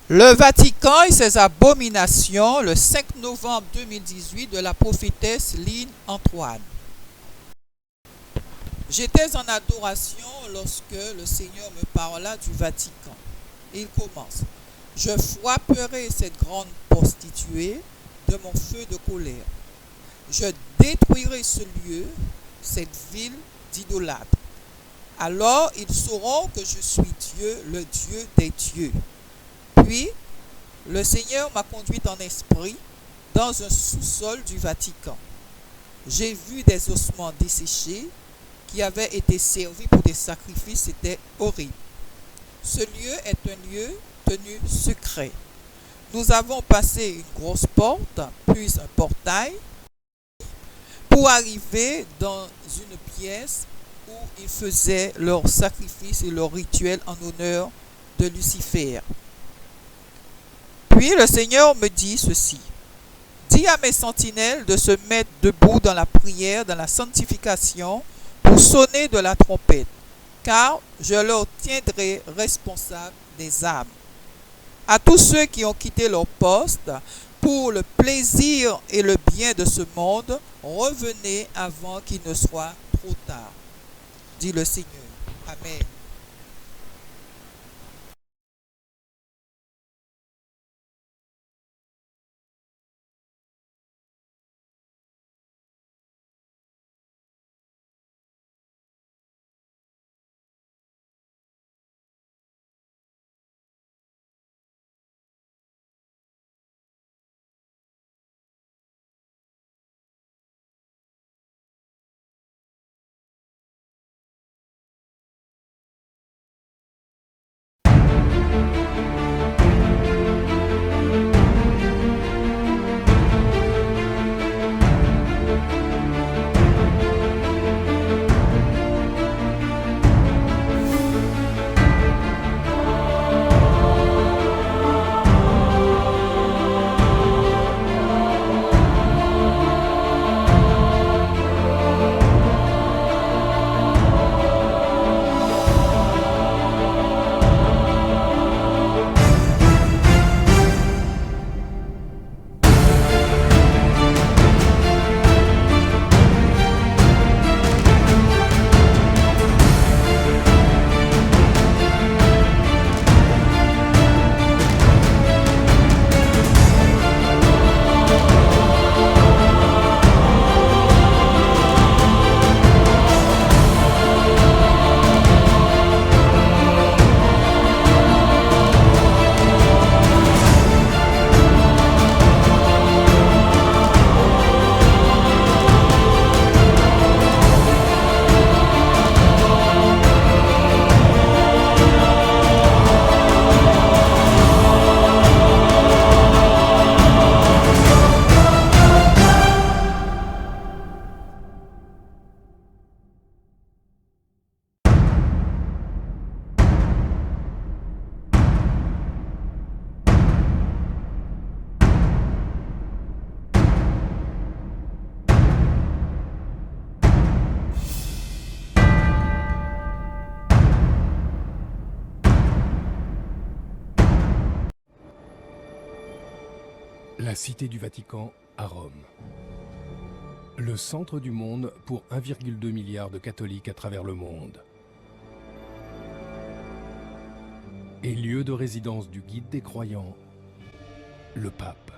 Le Vatican et ses abominations, le 5 novembre 2018 de la prophétesse Lynn Antoine. J'étais en adoration lorsque le Seigneur me parla du Vatican. Il commence. Je frapperai cette grande prostituée de mon feu de colère. Je détruirai ce lieu, cette ville d'idolâtres. Alors ils sauront que je suis Dieu, le Dieu des dieux. Puis le Seigneur m'a conduit en esprit dans un sous-sol du Vatican. J'ai vu des ossements desséchés qui avaient été servis pour des sacrifices. C'était horrible. Ce lieu est un lieu tenu secret. Nous avons passé une grosse porte, puis un portail, pour arriver dans une pièce où ils faisaient leurs sacrifices et leurs rituels en honneur de Lucifer. Puis le Seigneur me dit ceci. Dis à mes sentinelles de se mettre debout dans la prière, dans la sanctification, pour sonner de la trompette, car je leur tiendrai responsables des âmes. À tous ceux qui ont quitté leur poste, pour le plaisir et le bien de ce monde, revenez avant qu'il ne soit trop tard, dit le Seigneur. Amen. La Cité du Vatican à Rome. Le centre du monde pour 1,2 milliard de catholiques à travers le monde. Et lieu de résidence du guide des croyants, le pape.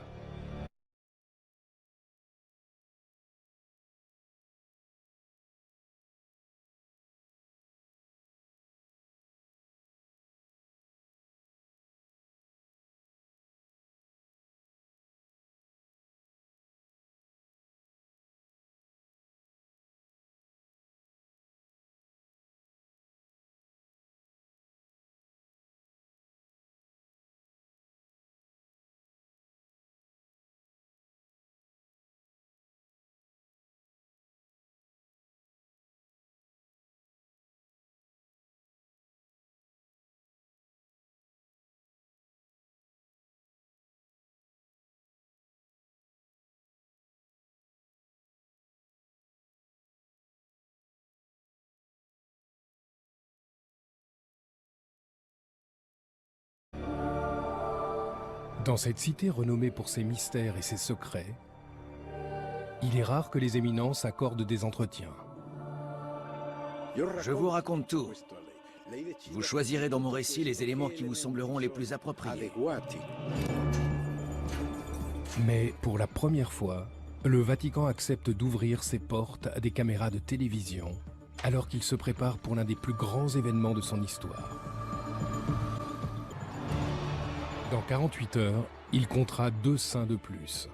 Dans cette cité renommée pour ses mystères et ses secrets, il est rare que les éminences accordent des entretiens. Je vous raconte tout. Vous choisirez dans mon récit les éléments qui vous sembleront les plus appropriés. Mais pour la première fois, le Vatican accepte d'ouvrir ses portes à des caméras de télévision alors qu'il se prépare pour l'un des plus grands événements de son histoire. Dans 48 heures, il comptera 2 saints de plus.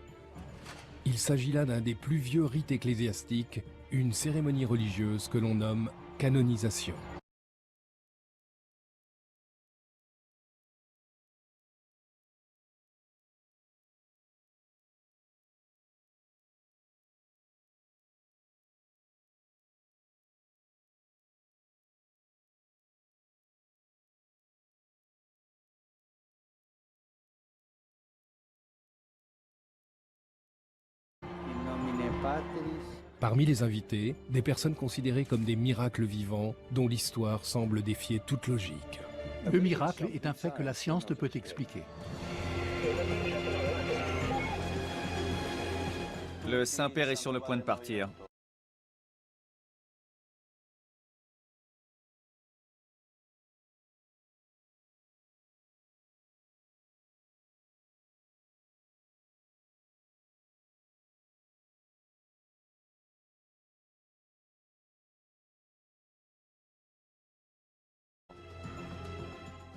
Il s'agit là d'un des plus vieux rites ecclésiastiques, une cérémonie religieuse que l'on nomme canonisation. Parmi les invités, des personnes considérées comme des miracles vivants dont l'histoire semble défier toute logique. Le miracle est un fait que la science ne peut expliquer. Le Saint-Père est sur le point de partir.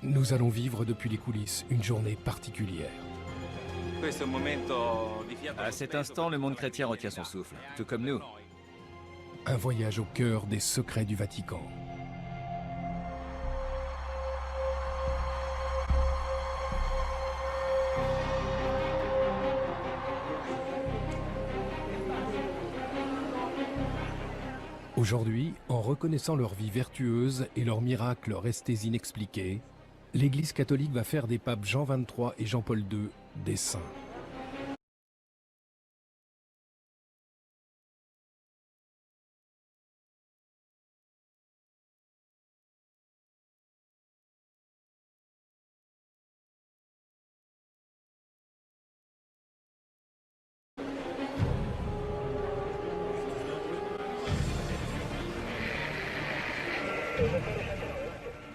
Nous allons vivre depuis les coulisses une journée particulière. À cet instant, le monde chrétien retient son souffle, tout comme nous. Un voyage au cœur des secrets du Vatican. Aujourd'hui, en reconnaissant leur vie vertueuse et leurs miracles restés inexpliqués, l'Église catholique va faire des papes Jean XXIII et Jean-Paul II des saints.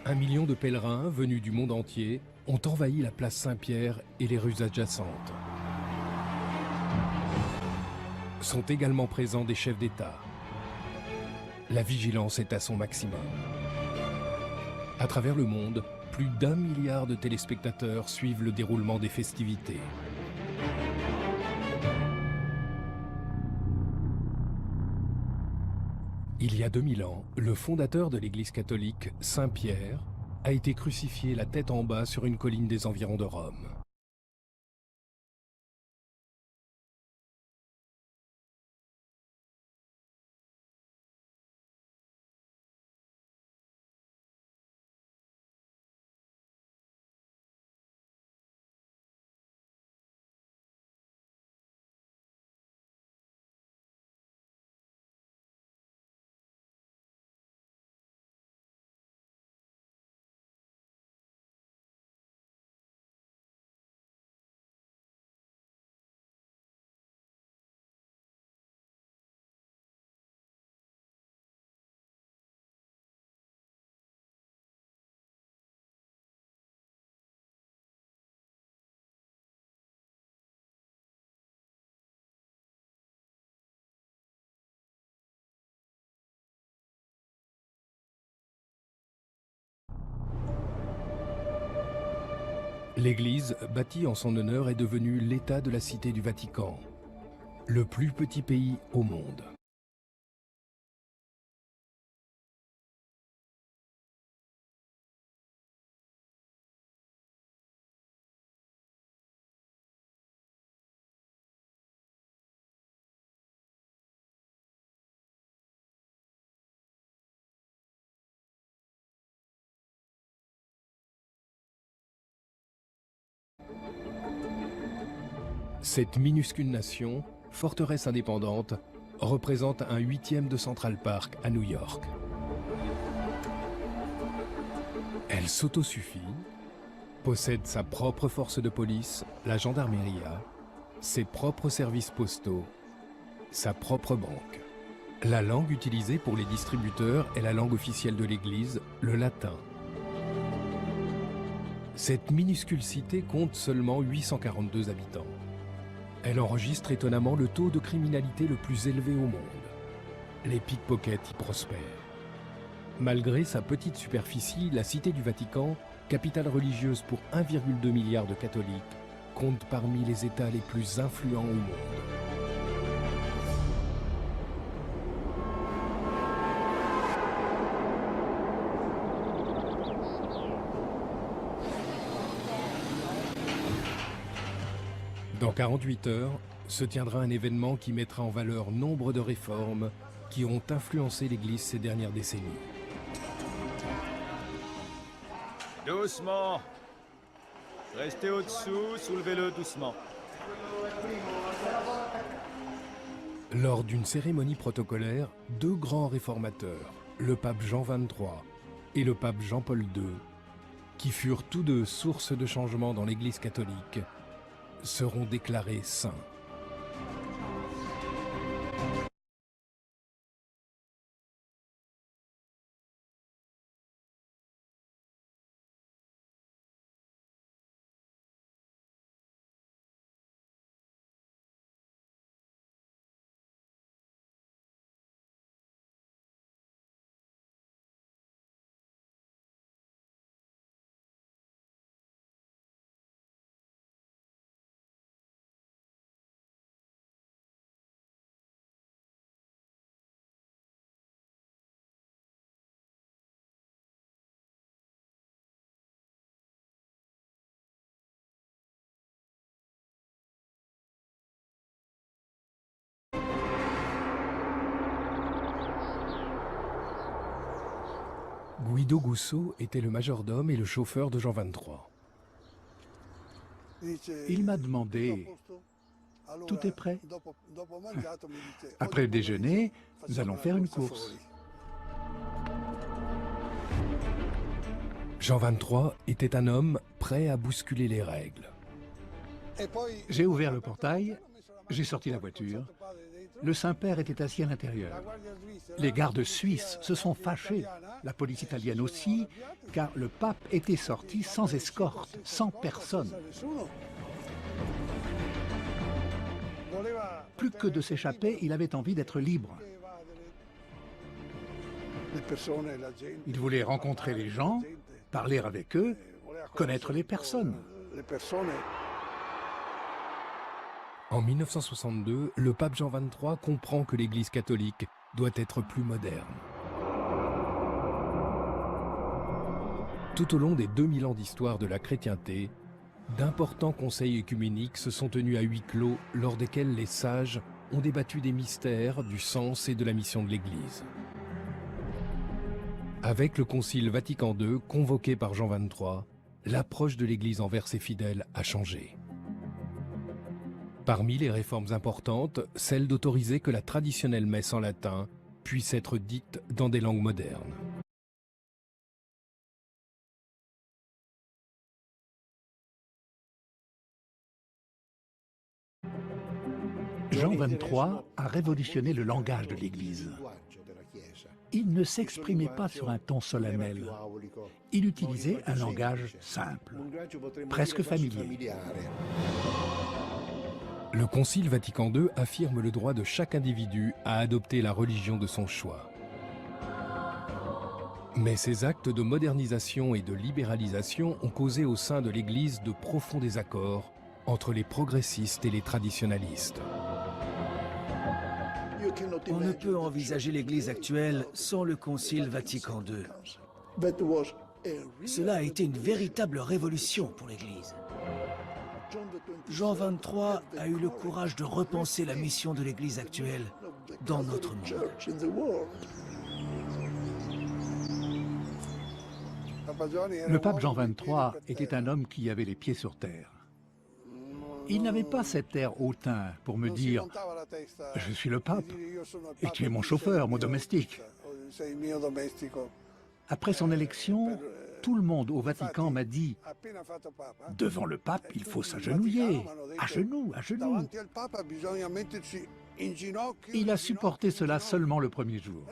Un million de pèlerins venus du monde entier ont envahi la place Saint-Pierre et les rues adjacentes. Sont également présents des chefs d'État. La vigilance est à son maximum. À travers le monde, plus d'1 milliard de téléspectateurs suivent le déroulement des festivités. Il y a 2000 ans, le fondateur de l'Église catholique, Saint Pierre, a été crucifié la tête en bas sur une colline des environs de Rome. L'église, bâtie en son honneur, est devenue l'état de la Cité du Vatican, le plus petit pays au monde. Cette minuscule nation, forteresse indépendante, représente un 8e de Central Park à New York. Elle s'autosuffit, possède sa propre force de police, la Gendarmeria, ses propres services postaux, sa propre banque. La langue utilisée pour les distributeurs est la langue officielle de l'Église, le latin. Cette minuscule cité compte seulement 842 habitants. Elle enregistre étonnamment le taux de criminalité le plus élevé au monde. Les pickpockets y prospèrent. Malgré sa petite superficie, la Cité du Vatican, capitale religieuse pour 1,2 milliard de catholiques, compte parmi les États les plus influents au monde. Dans 48 heures, se tiendra un événement qui mettra en valeur nombre de réformes qui ont influencé l'Église ces dernières décennies. Doucement. Restez au-dessous, soulevez-le doucement. Lors d'une cérémonie protocolaire, deux grands réformateurs, le pape Jean XXIII et le pape Jean-Paul II, qui furent tous deux source de changement dans l'Église catholique, seront déclarés saints. Guido Gusso était le majordome et le chauffeur de Jean XXIII. Il m'a demandé, tout est prêt? Après le déjeuner, nous allons faire une course. Jean XXIII était un homme prêt à bousculer les règles. J'ai ouvert le portail, j'ai sorti la voiture. Le Saint-Père était assis à l'intérieur. Les gardes suisses se sont fâchés, la police italienne aussi, car le pape était sorti sans escorte, sans personne. Plus que de s'échapper, il avait envie d'être libre. Il voulait rencontrer les gens, parler avec eux, connaître les personnes. En 1962, le pape Jean XXIII comprend que l'Église catholique doit être plus moderne. Tout au long des 2000 ans d'histoire de la chrétienté, d'importants conseils œcuméniques se sont tenus à huis clos lors desquels les sages ont débattu des mystères, du sens et de la mission de l'Église. Avec le Concile Vatican II, convoqué par Jean XXIII, l'approche de l'Église envers ses fidèles a changé. Parmi les réformes importantes, celle d'autoriser que la traditionnelle messe en latin puisse être dite dans des langues modernes. Jean XXIII a révolutionné le langage de l'Église. Il ne s'exprimait pas sur un ton solennel. Il utilisait un langage simple, presque familier. Le Concile Vatican II affirme le droit de chaque individu à adopter la religion de son choix. Mais ces actes de modernisation et de libéralisation ont causé au sein de l'Église de profonds désaccords entre les progressistes et les traditionalistes. On ne peut envisager l'Église actuelle sans le Concile Vatican II. Cela a été une véritable révolution pour l'Église. Jean XXIII a eu le courage de repenser la mission de l'Église actuelle dans notre monde. Le pape Jean XXIII était un homme qui avait les pieds sur terre. Il n'avait pas cet air hautain pour me dire « Je suis le pape et tu es mon chauffeur, mon domestique ». Après son élection, tout le monde au Vatican m'a dit « Devant le pape, il faut s'agenouiller, à genoux, à genoux ». Il a supporté cela seulement le premier jour.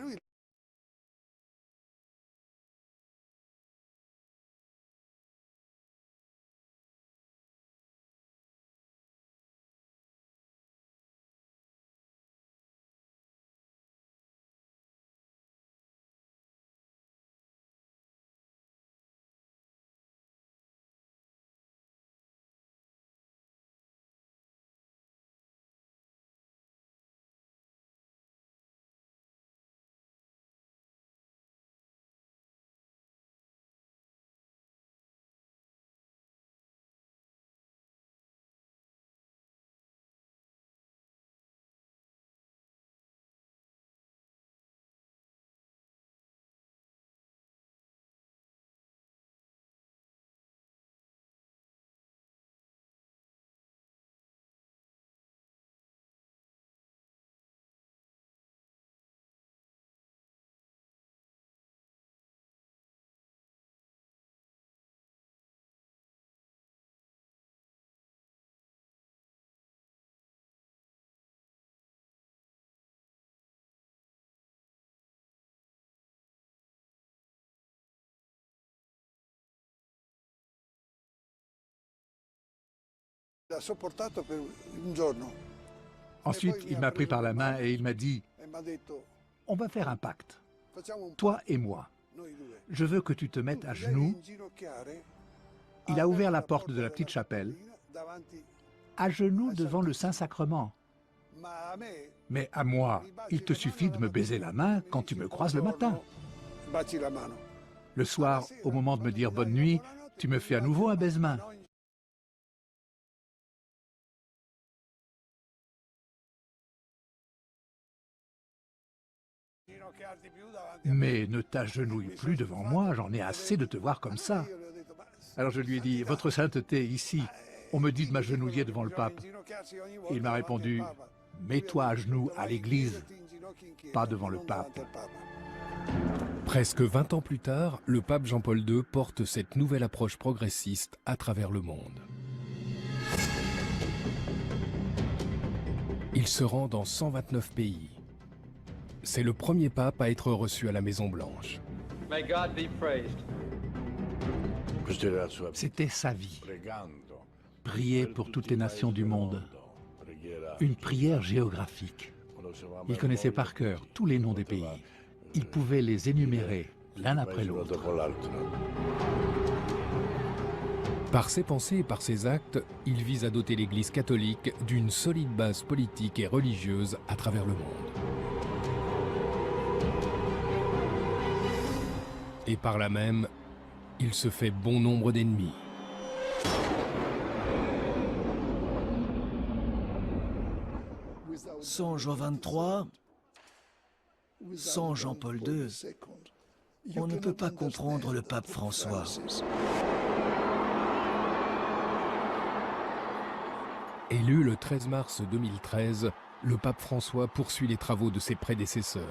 Ensuite, il m'a pris par la main et il m'a dit « On va faire un pacte, toi et moi. Je veux que tu te mettes à genoux. » Il a ouvert la porte de la petite chapelle, à genoux devant le Saint-Sacrement. Mais à moi, il te suffit de me baiser la main quand tu me croises le matin. Le soir, au moment de me dire bonne nuit, tu me fais à nouveau un baise-main. Mais ne t'agenouille plus devant moi, j'en ai assez de te voir comme ça. Alors je lui ai dit, votre sainteté, ici, on me dit de m'agenouiller devant le pape. Et il m'a répondu, mets-toi à genoux à l'église, pas devant le pape. Presque 20 ans plus tard, le pape Jean-Paul II porte cette nouvelle approche progressiste à travers le monde. Il se rend dans 129 pays. C'est le premier pape à être reçu à la Maison-Blanche. C'était sa vie. Prier pour toutes les nations du monde. Une prière géographique. Il connaissait par cœur tous les noms des pays. Il pouvait les énumérer l'un après l'autre. Par ses pensées et par ses actes, il vise à doter l'Église catholique d'une solide base politique et religieuse à travers le monde. Et par là même, il se fait bon nombre d'ennemis. Sans Jean XXIII, sans Jean-Paul II, on ne peut pas comprendre le pape François. Élu le 13 mars 2013, le pape François poursuit les travaux de ses prédécesseurs.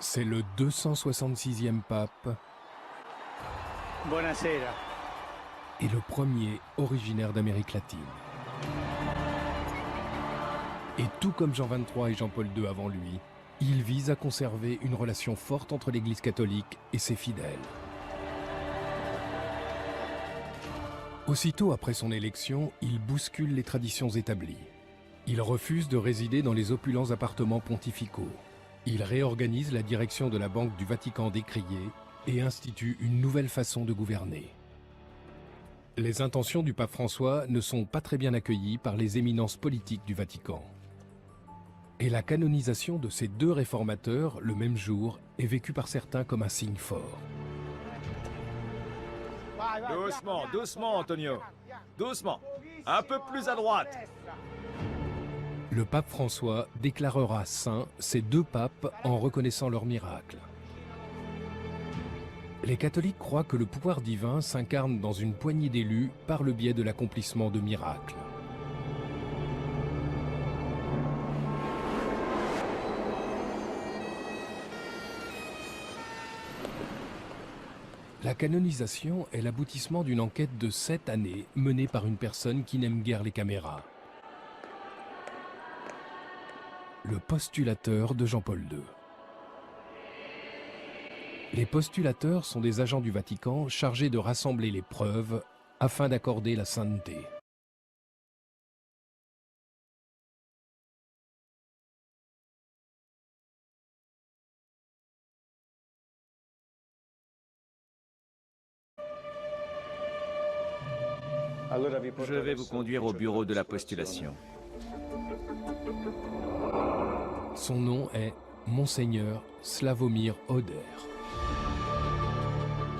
C'est le 266e pape Buonasera. et le premier originaire d'Amérique latine. Et tout comme Jean XXIII et Jean-Paul II avant lui, il vise à conserver une relation forte entre l'Église catholique et ses fidèles. Aussitôt après son élection, il bouscule les traditions établies. Il refuse de résider dans les opulents appartements pontificaux. Il réorganise la direction de la Banque du Vatican décriée et institue une nouvelle façon de gouverner. Les intentions du pape François ne sont pas très bien accueillies par les éminences politiques du Vatican. Et la canonisation de ces deux réformateurs, le même jour, est vécue par certains comme un signe fort. Doucement, doucement, Antonio. Doucement. Un peu plus à droite. Le pape François déclarera saints ces deux papes en reconnaissant leur miracle. Les catholiques croient que le pouvoir divin s'incarne dans une poignée d'élus par le biais de l'accomplissement de miracles. La canonisation est l'aboutissement d'une enquête de 7 années menée par une personne qui n'aime guère les caméras. Le postulateur de Jean-Paul II. Les postulateurs sont des agents du Vatican chargés de rassembler les preuves afin d'accorder la sainteté. Je vais vous conduire au bureau de la postulation. Son nom est Monseigneur Slavomir Oder.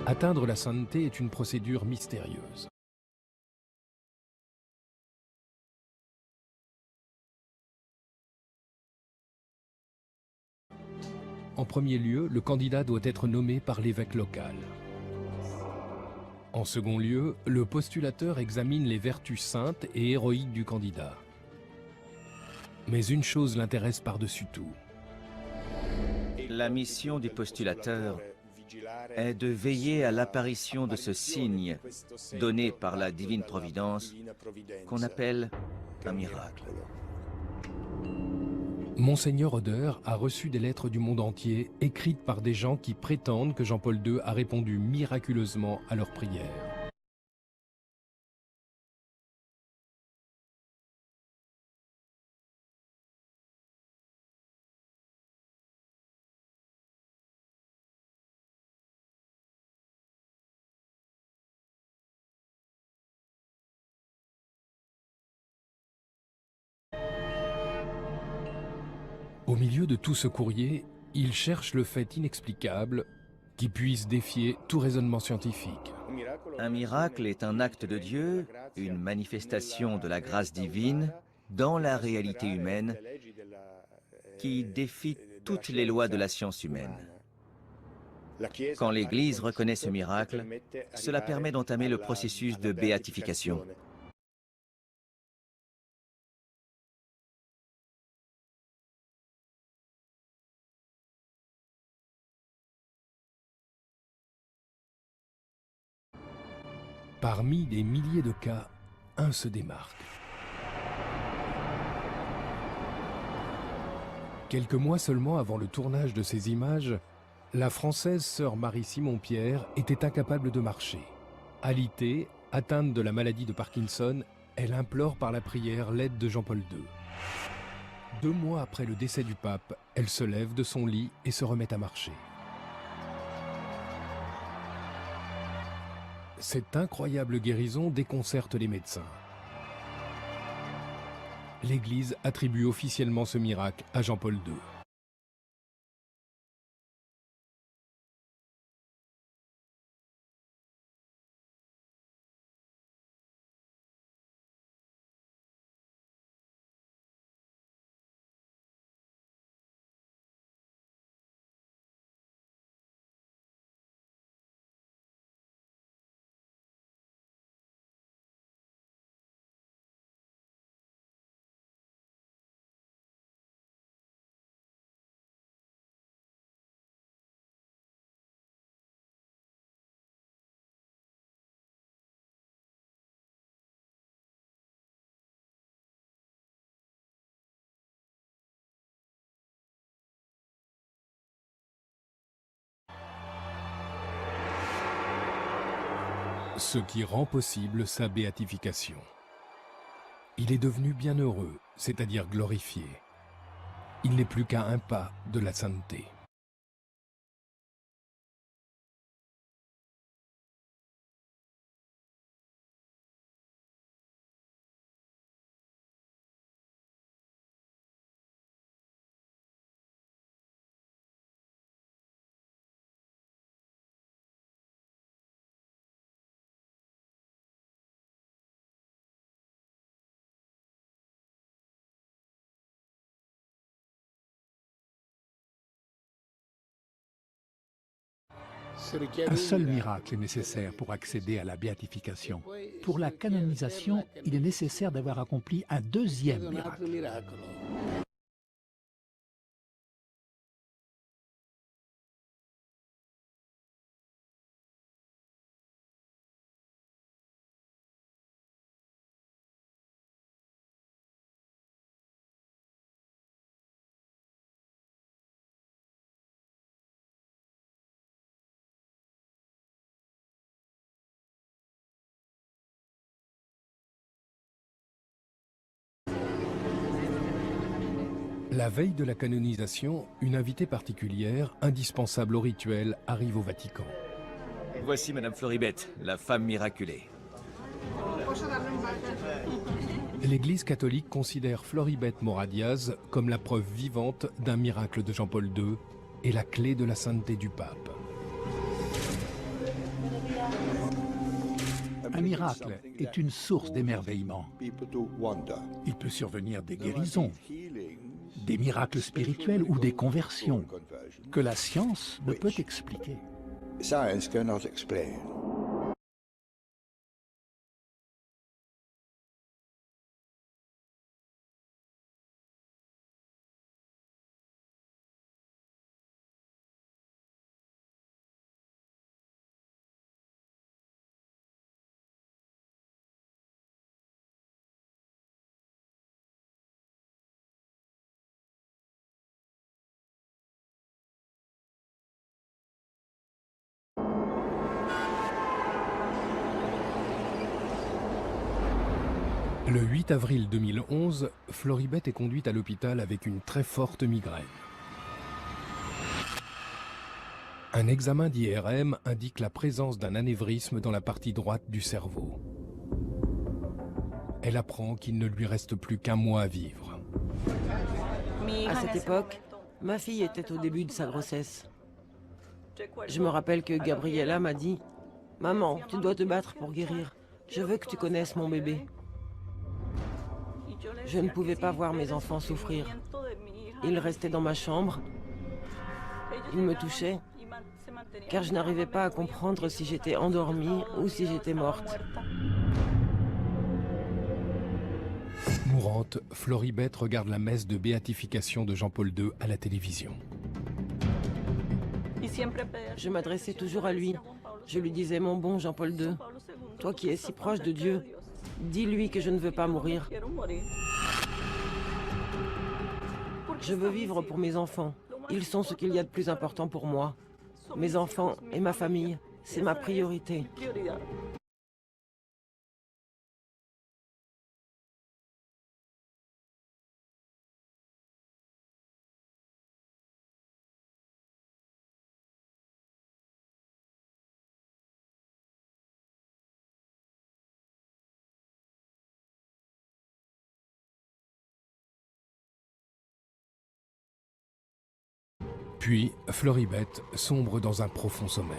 Atteindre la sainteté est une procédure mystérieuse. En premier lieu, le candidat doit être nommé par l'évêque local. En second lieu, le postulateur examine les vertus saintes et héroïques du candidat. Mais une chose l'intéresse par-dessus tout. La mission du postulateur est de veiller à l'apparition de ce signe donné par la divine providence qu'on appelle un miracle. Monseigneur Oder a reçu des lettres du monde entier écrites par des gens qui prétendent que Jean-Paul II a répondu miraculeusement à leurs prières. Au milieu de tout ce courrier, il cherche le fait inexplicable qui puisse défier tout raisonnement scientifique. Un miracle est un acte de Dieu, une manifestation de la grâce divine dans la réalité humaine qui défie toutes les lois de la science humaine. Quand l'Église reconnaît ce miracle, cela permet d'entamer le processus de béatification. Parmi des milliers de cas, un se démarque. Quelques mois seulement avant le tournage de ces images, la Française sœur Marie-Simon-Pierre était incapable de marcher. Alitée, atteinte de la maladie de Parkinson, elle implore par la prière l'aide de Jean-Paul II. 2 mois après le décès du pape, elle se lève de son lit et se remet à marcher. Cette incroyable guérison déconcerte les médecins. L'Église attribue officiellement ce miracle à Jean-Paul II. Ce qui rend possible sa béatification. Il est devenu bienheureux, c'est-à-dire glorifié. Il n'est plus qu'à un pas de la sainteté. Un seul miracle est nécessaire pour accéder à la béatification. Pour la canonisation, il est nécessaire d'avoir accompli un deuxième miracle. La veille de la canonisation, une invitée particulière, indispensable au rituel, arrive au Vatican. Voici Madame Floribet, la femme miraculée. L'Église catholique considère Floribet Moradiaz comme la preuve vivante d'un miracle de Jean-Paul II et la clé de la sainteté du pape. Un miracle est une source d'émerveillement. Il peut survenir des guérisons, des miracles spirituels ou des conversions que la science ne peut expliquer. Le 8 avril 2011, Floribet est conduite à l'hôpital avec une très forte migraine. Un examen d'IRM indique la présence d'un anévrisme dans la partie droite du cerveau. Elle apprend qu'il ne lui reste plus qu'un mois à vivre. À cette époque, ma fille était au début de sa grossesse. Je me rappelle que Gabriella m'a dit « Maman, tu dois te battre pour guérir. Je veux que tu connaisses mon bébé. » Je ne pouvais pas voir mes enfants souffrir. Ils restaient dans ma chambre. Ils me touchaient, car je n'arrivais pas à comprendre si j'étais endormie ou si j'étais morte. Mourante, Floribet regarde la messe de béatification de Jean-Paul II à la télévision. Je m'adressais toujours à lui. Je lui disais « Mon bon Jean-Paul II, toi qui es si proche de Dieu, dis-lui que je ne veux pas mourir. Je veux vivre pour mes enfants. Ils sont ce qu'il y a de plus important pour moi. Mes enfants et ma famille, c'est ma priorité. » Puis, Floribet sombre dans un profond sommeil.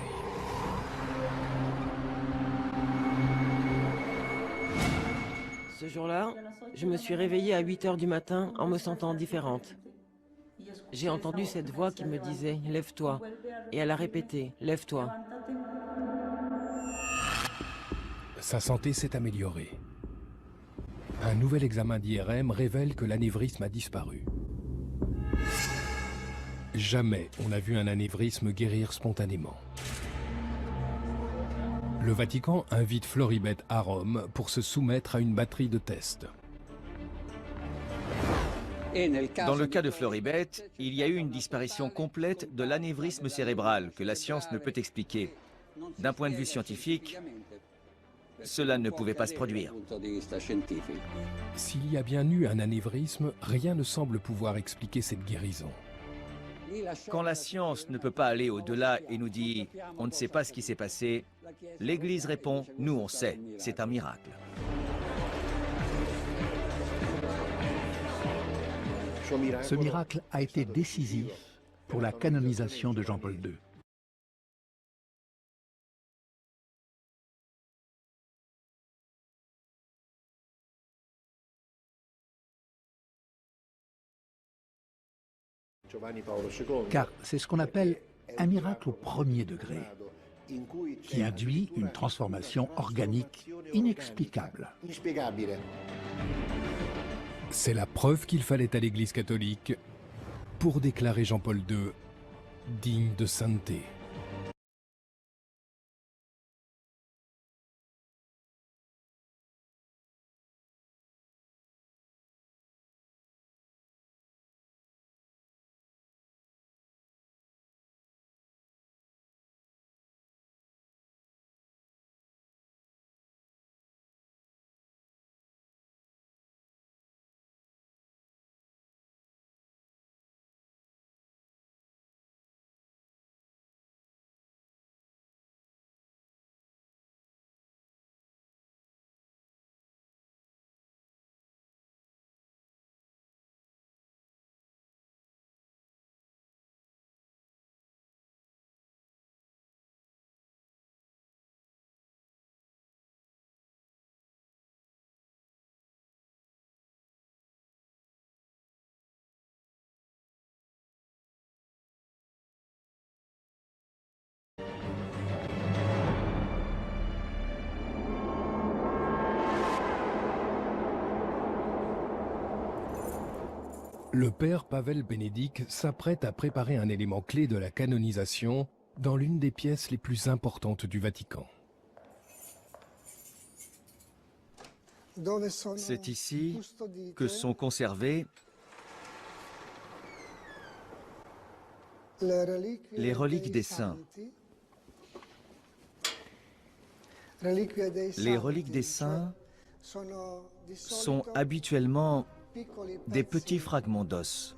Ce jour-là, je me suis réveillée à 8 h du matin en me sentant différente. J'ai entendu cette voix qui me disait « Lève-toi » et elle a répété « Lève-toi ». Sa santé s'est améliorée. Un nouvel examen d'IRM révèle que l'anévrisme a disparu. Jamais on n'a vu un anévrisme guérir spontanément. Le Vatican invite Floribet à Rome pour se soumettre à une batterie de tests. Dans le cas de Floribet, il y a eu une disparition complète de l'anévrisme cérébral que la science ne peut expliquer. D'un point de vue scientifique, cela ne pouvait pas se produire. S'il y a bien eu un anévrisme, rien ne semble pouvoir expliquer cette guérison. Quand la science ne peut pas aller au-delà et nous dit « on ne sait pas ce qui s'est passé », l'Église répond « nous on sait, c'est un miracle ». Ce miracle a été décisif pour la canonisation de Jean-Paul II. Car c'est ce qu'on appelle un miracle au premier degré, qui induit une transformation organique inexplicable. C'est la preuve qu'il fallait à l'Église catholique pour déclarer Jean-Paul II digne de sainteté. Le père Pavel Bénédict s'apprête à préparer un élément clé de la canonisation dans l'une des pièces les plus importantes du Vatican. C'est ici que sont conservées les reliques des saints. Les reliques des saints sont habituellement des petits fragments d'os.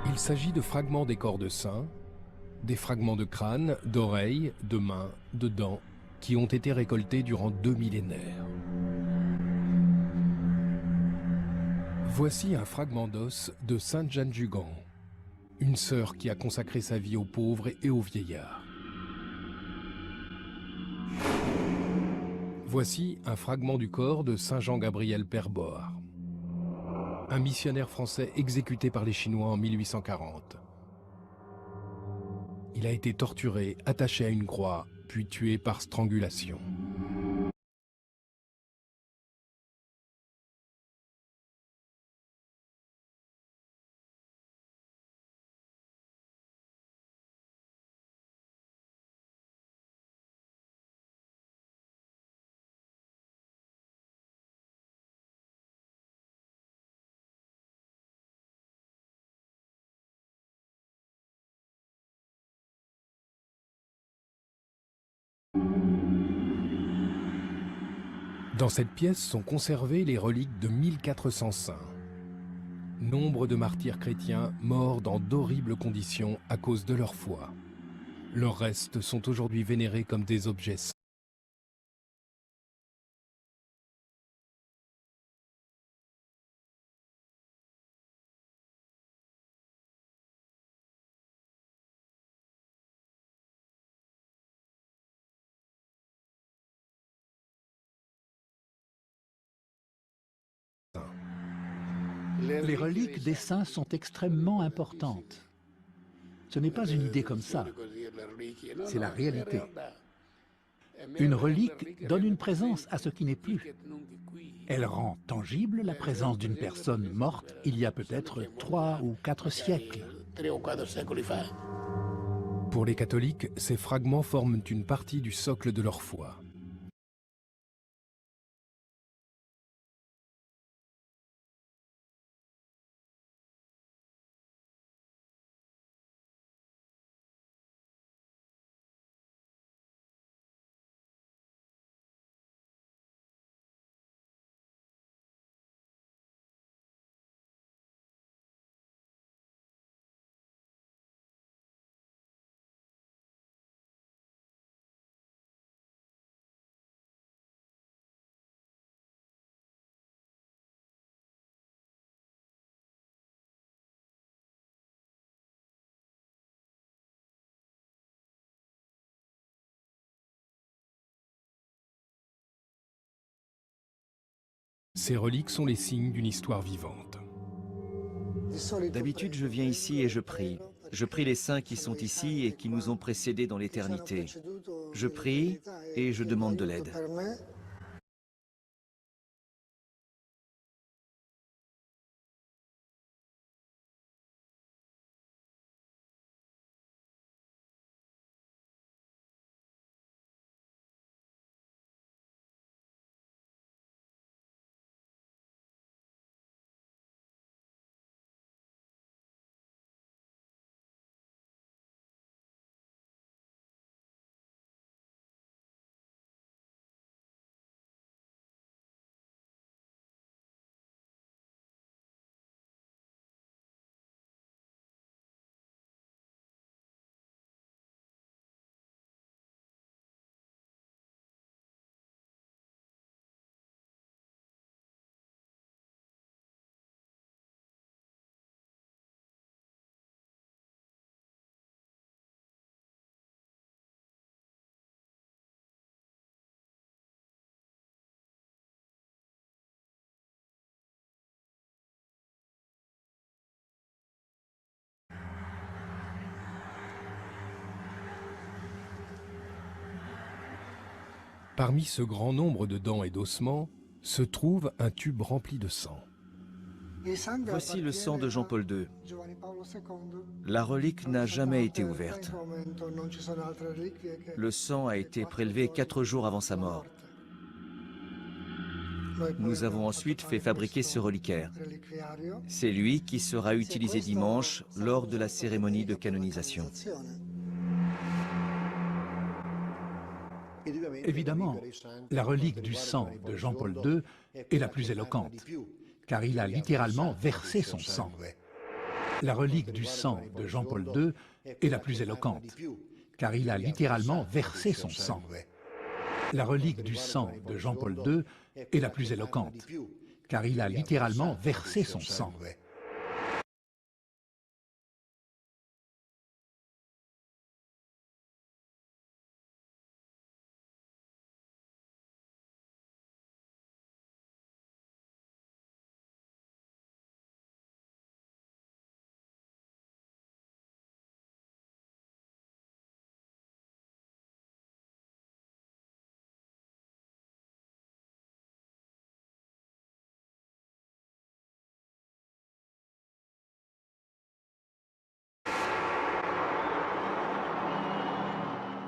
Il s'agit de fragments des corps de saints, des fragments de crâne, d'oreilles, de mains, de dents, qui ont été récoltés durant 2 millénaires. Voici un fragment d'os de Sainte Jeanne Jugan, une sœur qui a consacré sa vie aux pauvres et aux vieillards. Voici un fragment du corps de Saint Jean-Gabriel Père Board, un missionnaire français exécuté par les Chinois en 1840. Il a été torturé, attaché à une croix, puis tué par strangulation. Dans cette pièce sont conservées les reliques de 1400 saints. Nombre de martyrs chrétiens morts dans d'horribles conditions à cause de leur foi. Leurs restes sont aujourd'hui vénérés comme des objets saints. Les reliques des saints sont extrêmement importantes. Ce n'est pas une idée comme ça, c'est la réalité. Une relique donne une présence à ce qui n'est plus. Elle rend tangible la présence d'une personne morte il y a peut-être 3 ou 4 siècles. Pour les catholiques, ces fragments forment une partie du socle de leur foi. Ces reliques sont les signes d'une histoire vivante. D'habitude, je viens ici et je prie. Je prie les saints qui sont ici et qui nous ont précédés dans l'éternité. Je prie et je demande de l'aide. Parmi ce grand nombre de dents et d'ossements se trouve un tube rempli de sang. Voici le sang de Jean-Paul II. La relique n'a jamais été ouverte. Le sang a été prélevé 4 jours avant sa mort. Nous avons ensuite fait fabriquer ce reliquaire. C'est lui qui sera utilisé dimanche lors de la cérémonie de canonisation. Évidemment, la relique du sang de Jean-Paul II est la plus éloquente, car il a littéralement versé son sang. La relique du sang de Jean-Paul II est la plus éloquente, car il a littéralement versé son sang. La relique du sang de Jean-Paul II est la plus éloquente, car il a littéralement versé son sang.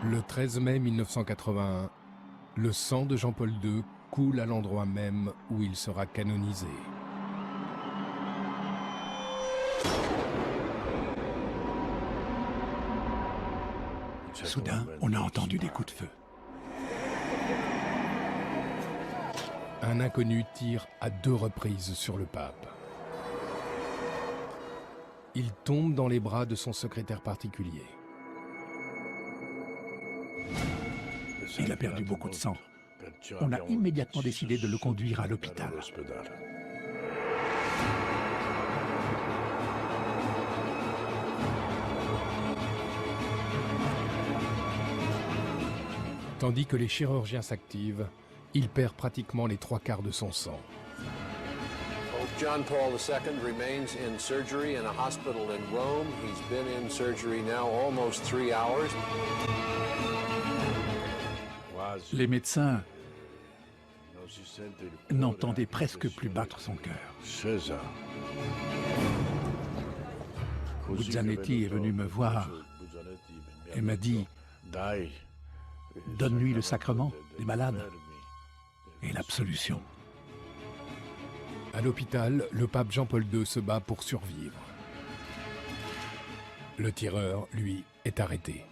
Le 13 mai 1981, le sang de Jean-Paul II coule à l'endroit même où il sera canonisé. Soudain, on a entendu des coups de feu. Un inconnu tire à 2 reprises sur le pape. Il tombe dans les bras de son secrétaire particulier. Il a perdu beaucoup de sang. On a immédiatement décidé de le conduire à l'hôpital. Tandis que les chirurgiens s'activent, il perd pratiquement les 3/4 de son sang. John Paul II remains in surgery in a hospital in Rome. He's been in surgery now almost 3 hours. Les médecins n'entendaient presque plus battre son cœur. Buzzanetti est venu me voir et m'a dit « Donne-lui le sacrement des malades et l'absolution. » À l'hôpital, le pape Jean-Paul II se bat pour survivre. Le tireur, lui, est arrêté.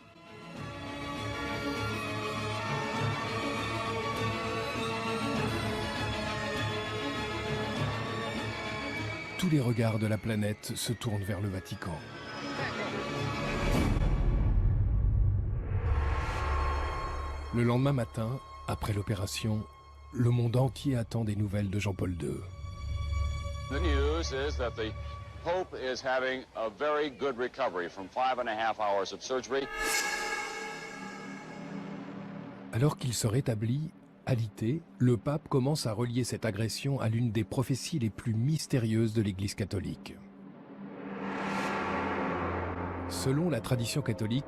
Tous les regards de la planète se tournent vers le Vatican. Le lendemain matin, après l'opération, le monde entier attend des nouvelles de Jean-Paul II. The news is that the Pope is having a very good recovery from 5.5 hours of surgery. Alors qu'il se rétablit, alité, le pape commence à relier cette agression à l'une des prophéties les plus mystérieuses de l'Église catholique. Selon la tradition catholique,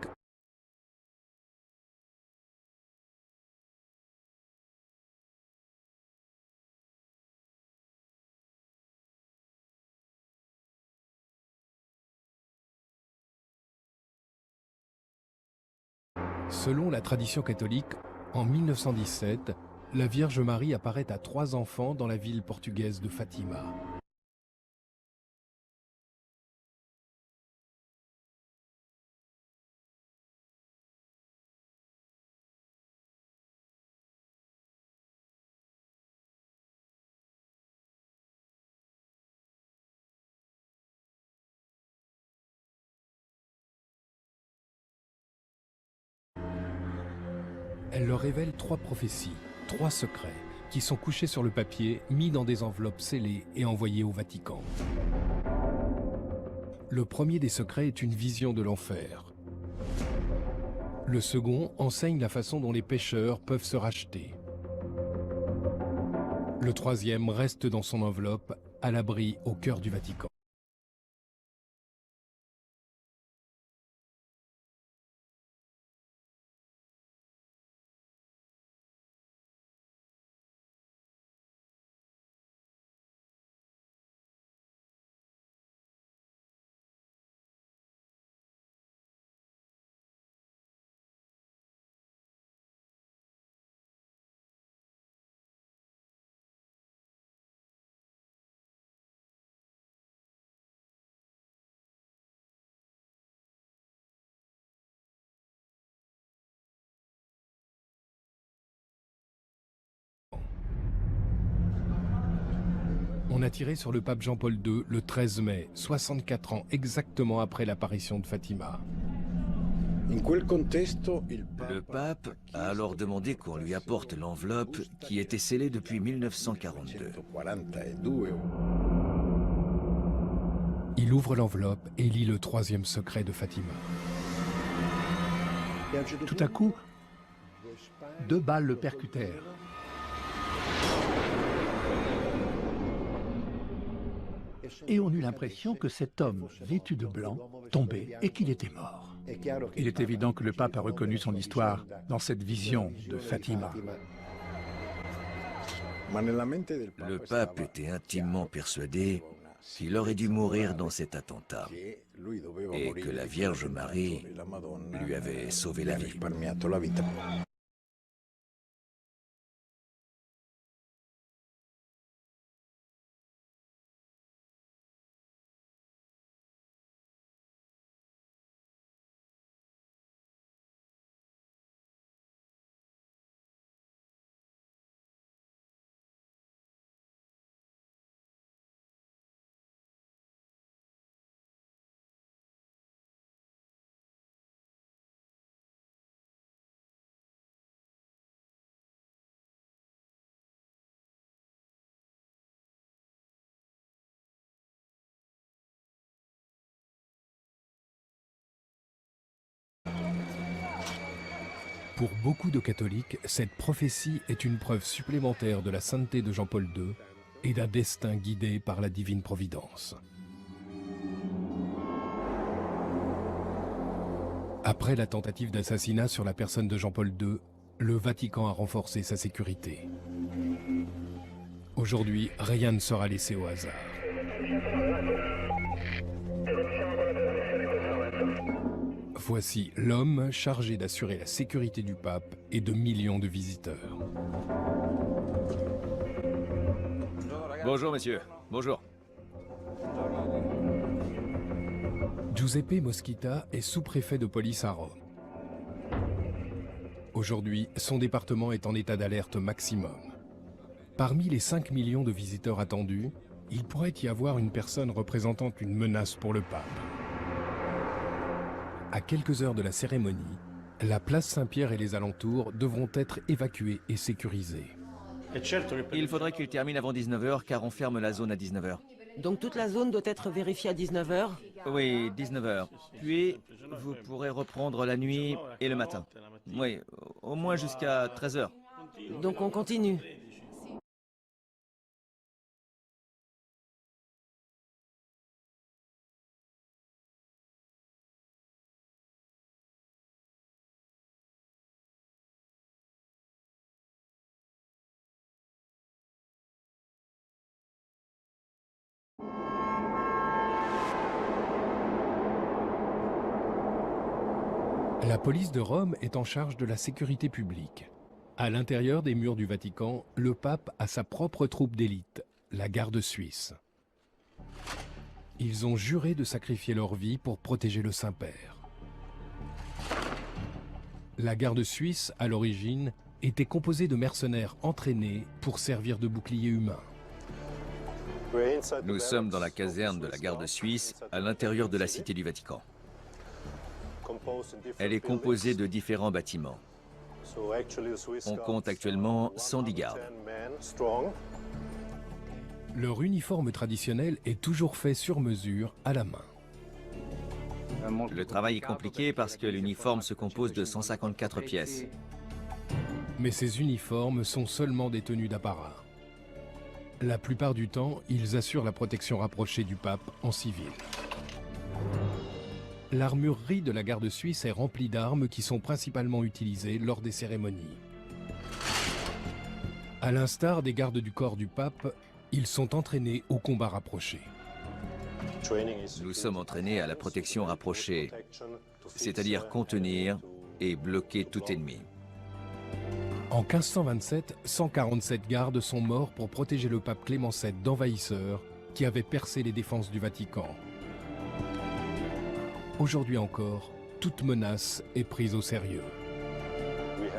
en 1917, la Vierge Marie apparaît à 3 enfants dans la ville portugaise de Fatima. Elle leur révèle 3 prophéties, 3 secrets, qui sont couchés sur le papier, mis dans des enveloppes scellées et envoyés au Vatican. Le premier des secrets est une vision de l'enfer. Le second enseigne la façon dont les pécheurs peuvent se racheter. Le troisième reste dans son enveloppe, à l'abri au cœur du Vatican. On a tiré sur le pape Jean-Paul II le 13 mai, 64 ans exactement après l'apparition de Fatima. Le pape a alors demandé qu'on lui apporte l'enveloppe qui était scellée depuis 1942. Il ouvre l'enveloppe et lit le 3e secret de Fatima. Tout à coup, 2 balles le percutèrent. Et on eut l'impression que cet homme, vêtu de blanc, tombait et qu'il était mort. Il est évident que le pape a reconnu son histoire dans cette vision de Fatima. Le pape était intimement persuadé qu'il aurait dû mourir dans cet attentat et que la Vierge Marie lui avait sauvé la vie. Pour beaucoup de catholiques, cette prophétie est une preuve supplémentaire de la sainteté de Jean-Paul II et d'un destin guidé par la divine providence. Après la tentative d'assassinat sur la personne de Jean-Paul II, le Vatican a renforcé sa sécurité. Aujourd'hui, rien ne sera laissé au hasard. Voici l'homme chargé d'assurer la sécurité du pape et de millions de visiteurs. Bonjour, monsieur. Bonjour. Giuseppe Moschita est sous-préfet de police à Rome. Aujourd'hui, son département est en état d'alerte maximum. Parmi les 5 millions de visiteurs attendus, il pourrait y avoir une personne représentant une menace pour le pape. À quelques heures de la cérémonie, la place Saint-Pierre et les alentours devront être évacués et sécurisés. Il faudrait qu'il termine avant 19h car on ferme la zone à 19h. Donc toute la zone doit être vérifiée à 19h? Oui, 19h. Puis, vous pourrez reprendre la nuit et le matin. Oui, au moins jusqu'à 13h. Donc on continue. La police de Rome est en charge de la sécurité publique. À l'intérieur des murs du Vatican, le pape a sa propre troupe d'élite, la garde suisse. Ils ont juré de sacrifier leur vie pour protéger le Saint-Père. La garde suisse, à l'origine, était composée de mercenaires entraînés pour servir de bouclier humain. Nous sommes dans la caserne de la garde suisse, à l'intérieur de la cité du Vatican. Elle est composée de différents bâtiments. On compte actuellement 110 gardes. Leur uniforme traditionnel est toujours fait sur mesure, à la main. Le travail est compliqué parce que l'uniforme se compose de 154 pièces. Mais ces uniformes sont seulement des tenues d'apparat. La plupart du temps, ils assurent la protection rapprochée du pape en civil. L'armurerie de la garde suisse est remplie d'armes qui sont principalement utilisées lors des cérémonies. À l'instar des gardes du corps du pape, ils sont entraînés au combat rapproché. Nous sommes entraînés à la protection rapprochée, c'est-à-dire contenir et bloquer tout ennemi. En 1527, 147 gardes sont morts pour protéger le pape Clément VII d'envahisseurs qui avaient percé les défenses du Vatican. Aujourd'hui encore, toute menace est prise au sérieux.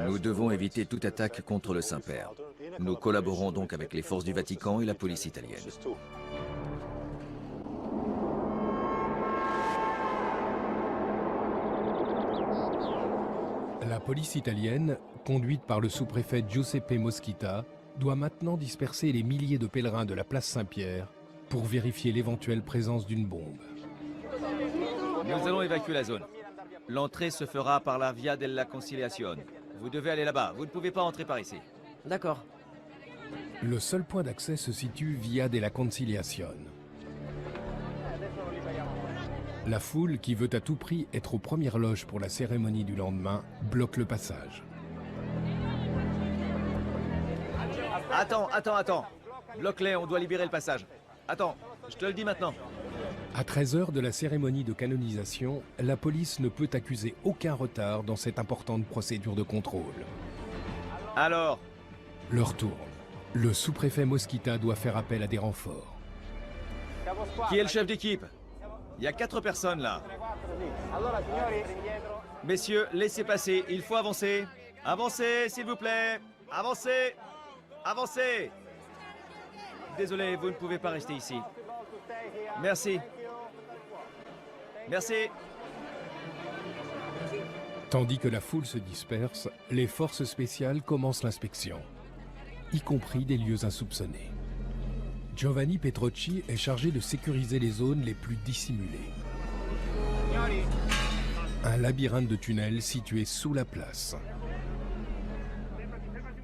Nous devons éviter toute attaque contre le Saint-Père. Nous collaborons donc avec les forces du Vatican et la police italienne. La police italienne, conduite par le sous-préfet Giuseppe Moschita, doit maintenant disperser les milliers de pèlerins de la place Saint-Pierre pour vérifier l'éventuelle présence d'une bombe. Nous allons évacuer la zone. L'entrée se fera par la Via della Conciliazione. Vous devez aller là-bas, vous ne pouvez pas entrer par ici. D'accord. Le seul point d'accès se situe Via della Conciliazione. La foule, qui veut à tout prix être aux premières loges pour la cérémonie du lendemain, bloque le passage. Attends. Bloque-les, on doit libérer le passage. Attends, je te le dis maintenant. À 13 h de la cérémonie de canonisation, la police ne peut accuser aucun retard dans cette importante procédure de contrôle. Alors? Leur tourne. Le sous-préfet Moschita doit faire appel à des renforts. Qui est le chef d'équipe? Il y a 4 personnes là. Messieurs, laissez passer, il faut avancer. Avancez, s'il vous plaît. Avancez. Avancez. Désolé, vous ne pouvez pas rester ici. Merci. Merci. Tandis que la foule se disperse, les forces spéciales commencent l'inspection, y compris des lieux insoupçonnés. Giovanni Petrocci est chargé de sécuriser les zones les plus dissimulées. Un labyrinthe de tunnels situé sous la place.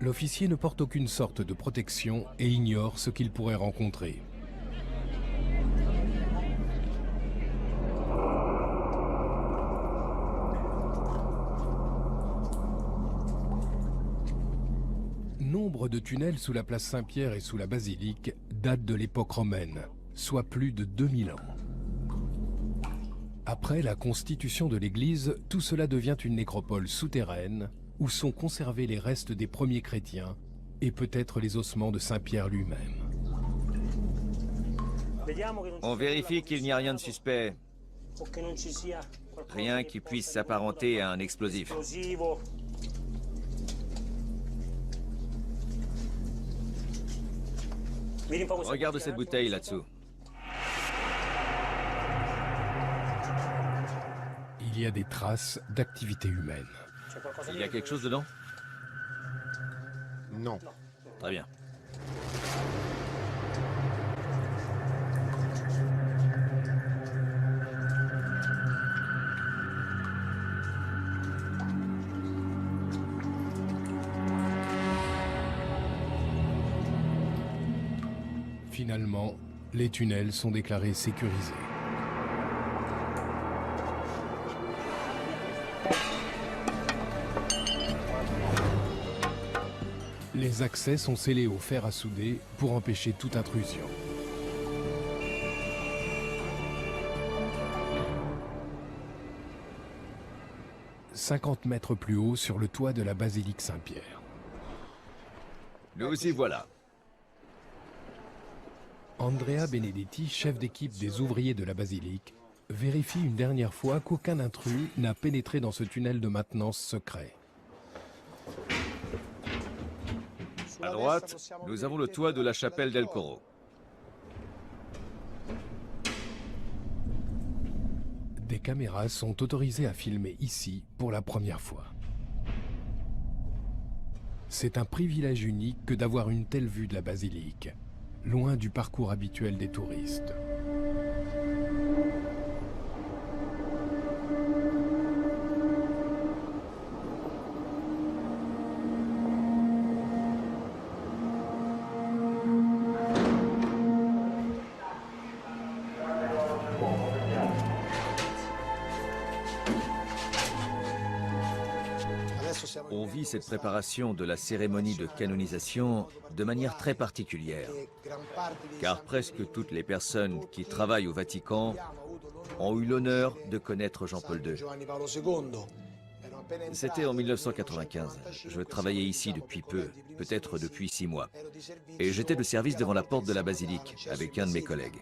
L'officier ne porte aucune sorte de protection et ignore ce qu'il pourrait rencontrer. Nombre de tunnels sous la place Saint-Pierre et sous la basilique datent de l'époque romaine, soit plus de 2000 ans. Après la constitution de l'église, tout cela devient une nécropole souterraine où sont conservés les restes des premiers chrétiens et peut-être les ossements de Saint-Pierre lui-même. On vérifie qu'il n'y a rien de suspect. Rien qui puisse s'apparenter à un explosif. Regarde cette bouteille là-dessous. Il y a des traces d'activité humaine. Il y a quelque chose dedans? Non. Très bien. Finalement, les tunnels sont déclarés sécurisés. Les accès sont scellés au fer à souder pour empêcher toute intrusion. « 50 mètres plus haut sur le toit de la basilique Saint-Pierre. Nous y voilà. Andrea Benedetti, chef d'équipe des ouvriers de la basilique, vérifie une dernière fois qu'aucun intrus n'a pénétré dans ce tunnel de maintenance secret. À droite, nous avons le toit de la chapelle del Coro. Des caméras sont autorisées à filmer ici pour la première fois. C'est un privilège unique que d'avoir une telle vue de la basilique, loin du parcours habituel des touristes. On vit cette préparation de la cérémonie de canonisation de manière très particulière, car presque toutes les personnes qui travaillent au Vatican ont eu l'honneur de connaître Jean-Paul II. C'était en 1995. Je travaillais ici depuis peu, peut-être depuis 6 mois. Et j'étais de service devant la porte de la basilique avec un de mes collègues.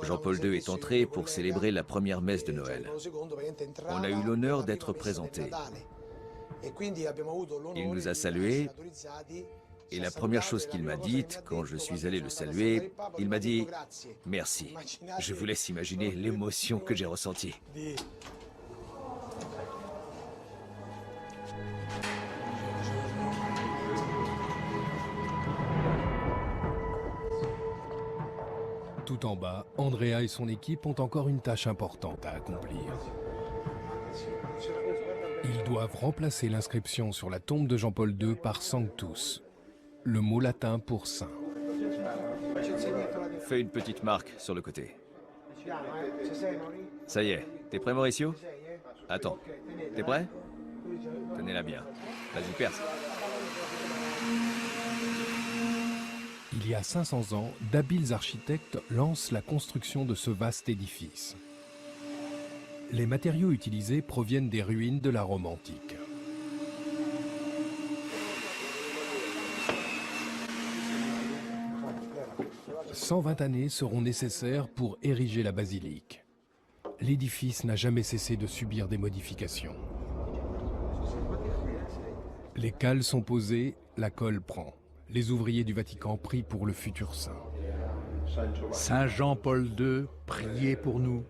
Jean-Paul II est entré pour célébrer la première messe de Noël. On a eu l'honneur d'être présentés. Il nous a salués, et la première chose qu'il m'a dite, quand je suis allé le saluer, il m'a dit « Merci ». Je vous laisse imaginer l'émotion que j'ai ressentie. Tout en bas, Andrea et son équipe ont encore une tâche importante à accomplir. Ils doivent remplacer l'inscription sur la tombe de Jean-Paul II par Sanctus, le mot latin pour saint. Fais une petite marque sur le côté. Ça y est, t'es prêt Mauricio? Attends, t'es prêt? Tenez-la bien. Vas-y, perce. Il y a 500 ans, d'habiles architectes lancent la construction de ce vaste édifice. Les matériaux utilisés proviennent des ruines de la Rome antique. « 120 années seront nécessaires pour ériger la basilique. L'édifice n'a jamais cessé de subir des modifications. Les cales sont posées, la colle prend. Les ouvriers du Vatican prient pour le futur saint. Saint Jean-Paul II, priez pour nous.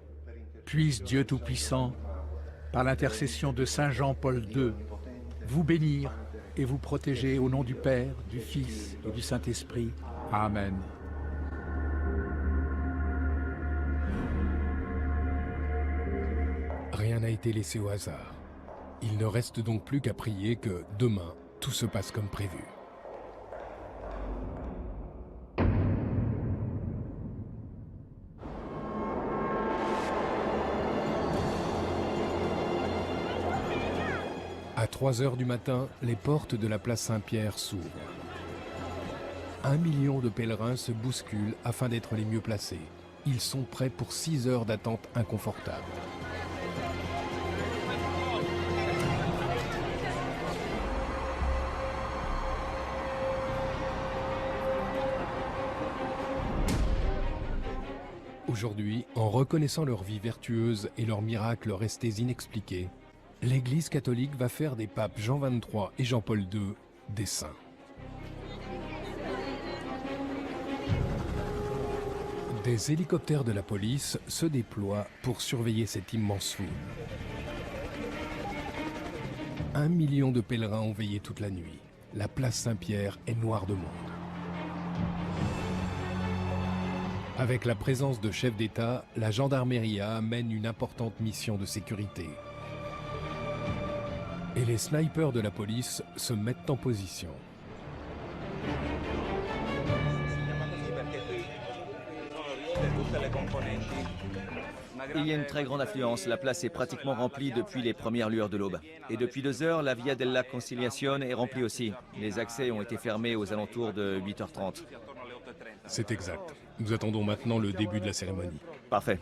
Puisse Dieu Tout-Puissant, par l'intercession de Saint Jean-Paul II, vous bénir et vous protéger au nom du Père, du Fils et du Saint-Esprit. Amen. Rien n'a été laissé au hasard. Il ne reste donc plus qu'à prier que, demain, tout se passe comme prévu. À 3 heures du matin, les portes de la place Saint-Pierre s'ouvrent. 1 million de pèlerins se bousculent afin d'être les mieux placés. Ils sont prêts pour 6 heures d'attente inconfortable. Aujourd'hui, en reconnaissant leur vie vertueuse et leurs miracles restés inexpliqués, l'Église catholique va faire des papes Jean XXIII et Jean-Paul II des saints. Des hélicoptères de la police se déploient pour surveiller cette immense foule. 1 million de pèlerins ont veillé toute la nuit. La place Saint-Pierre est noire de monde. Avec la présence de chefs d'État, la gendarmerie mène une importante mission de sécurité. Et les snipers de la police se mettent en position. Il y a une très grande affluence. La place est pratiquement remplie depuis les premières lueurs de l'aube. Et depuis 2 heures, la Via della Conciliazione est remplie aussi. Les accès ont été fermés aux alentours de 8h30. C'est exact. Nous attendons maintenant le début de la cérémonie. Parfait.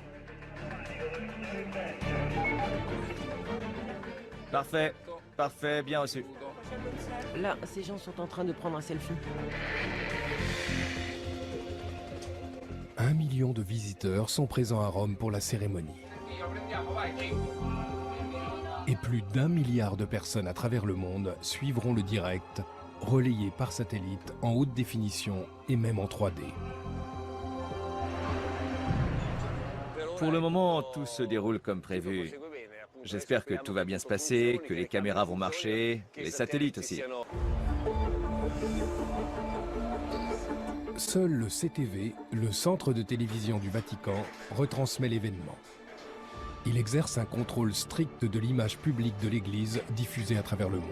Parfait. Parfait, bien reçu. Là, ces gens sont en train de prendre un selfie. 1 million de visiteurs sont présents à Rome pour la cérémonie. Et plus d'1 milliard de personnes à travers le monde suivront le direct, relayé par satellite en haute définition et même en 3D. Pour le moment, tout se déroule comme prévu. J'espère que tout va bien se passer, que les caméras vont marcher, les satellites aussi. Seul le CTV, le centre de télévision du Vatican, retransmet l'événement. Il exerce un contrôle strict de l'image publique de l'Église diffusée à travers le monde.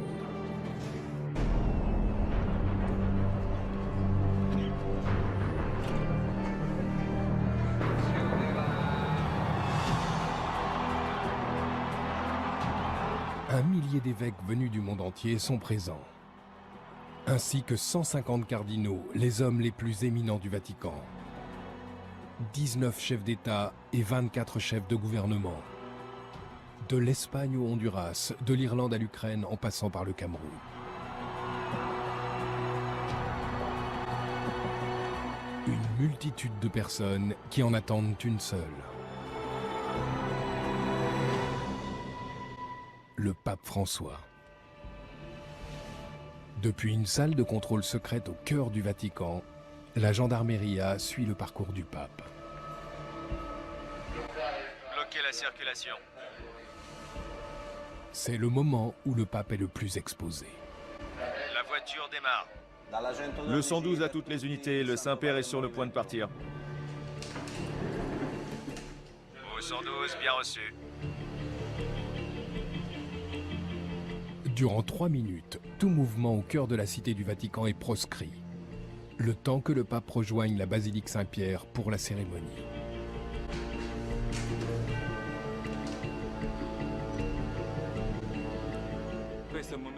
Un millier d'évêques venus du monde entier sont présents, ainsi que 150 cardinaux, les hommes les plus éminents du Vatican, 19 chefs d'État et 24 chefs de gouvernement, de l'Espagne au Honduras, de l'Irlande à l'Ukraine en passant par le Cameroun. Une multitude de personnes qui en attendent une seule. Le pape François. Depuis une salle de contrôle secrète au cœur du Vatican, la gendarmeria suit le parcours du pape. Bloquez la circulation. C'est le moment où le pape est le plus exposé. La voiture démarre. Le 112 à toutes les unités, le Saint-Père est sur le point de partir. Au 112, bien reçu. Durant 3 minutes, tout mouvement au cœur de la cité du Vatican est proscrit. Le temps que le pape rejoigne la basilique Saint-Pierre pour la cérémonie.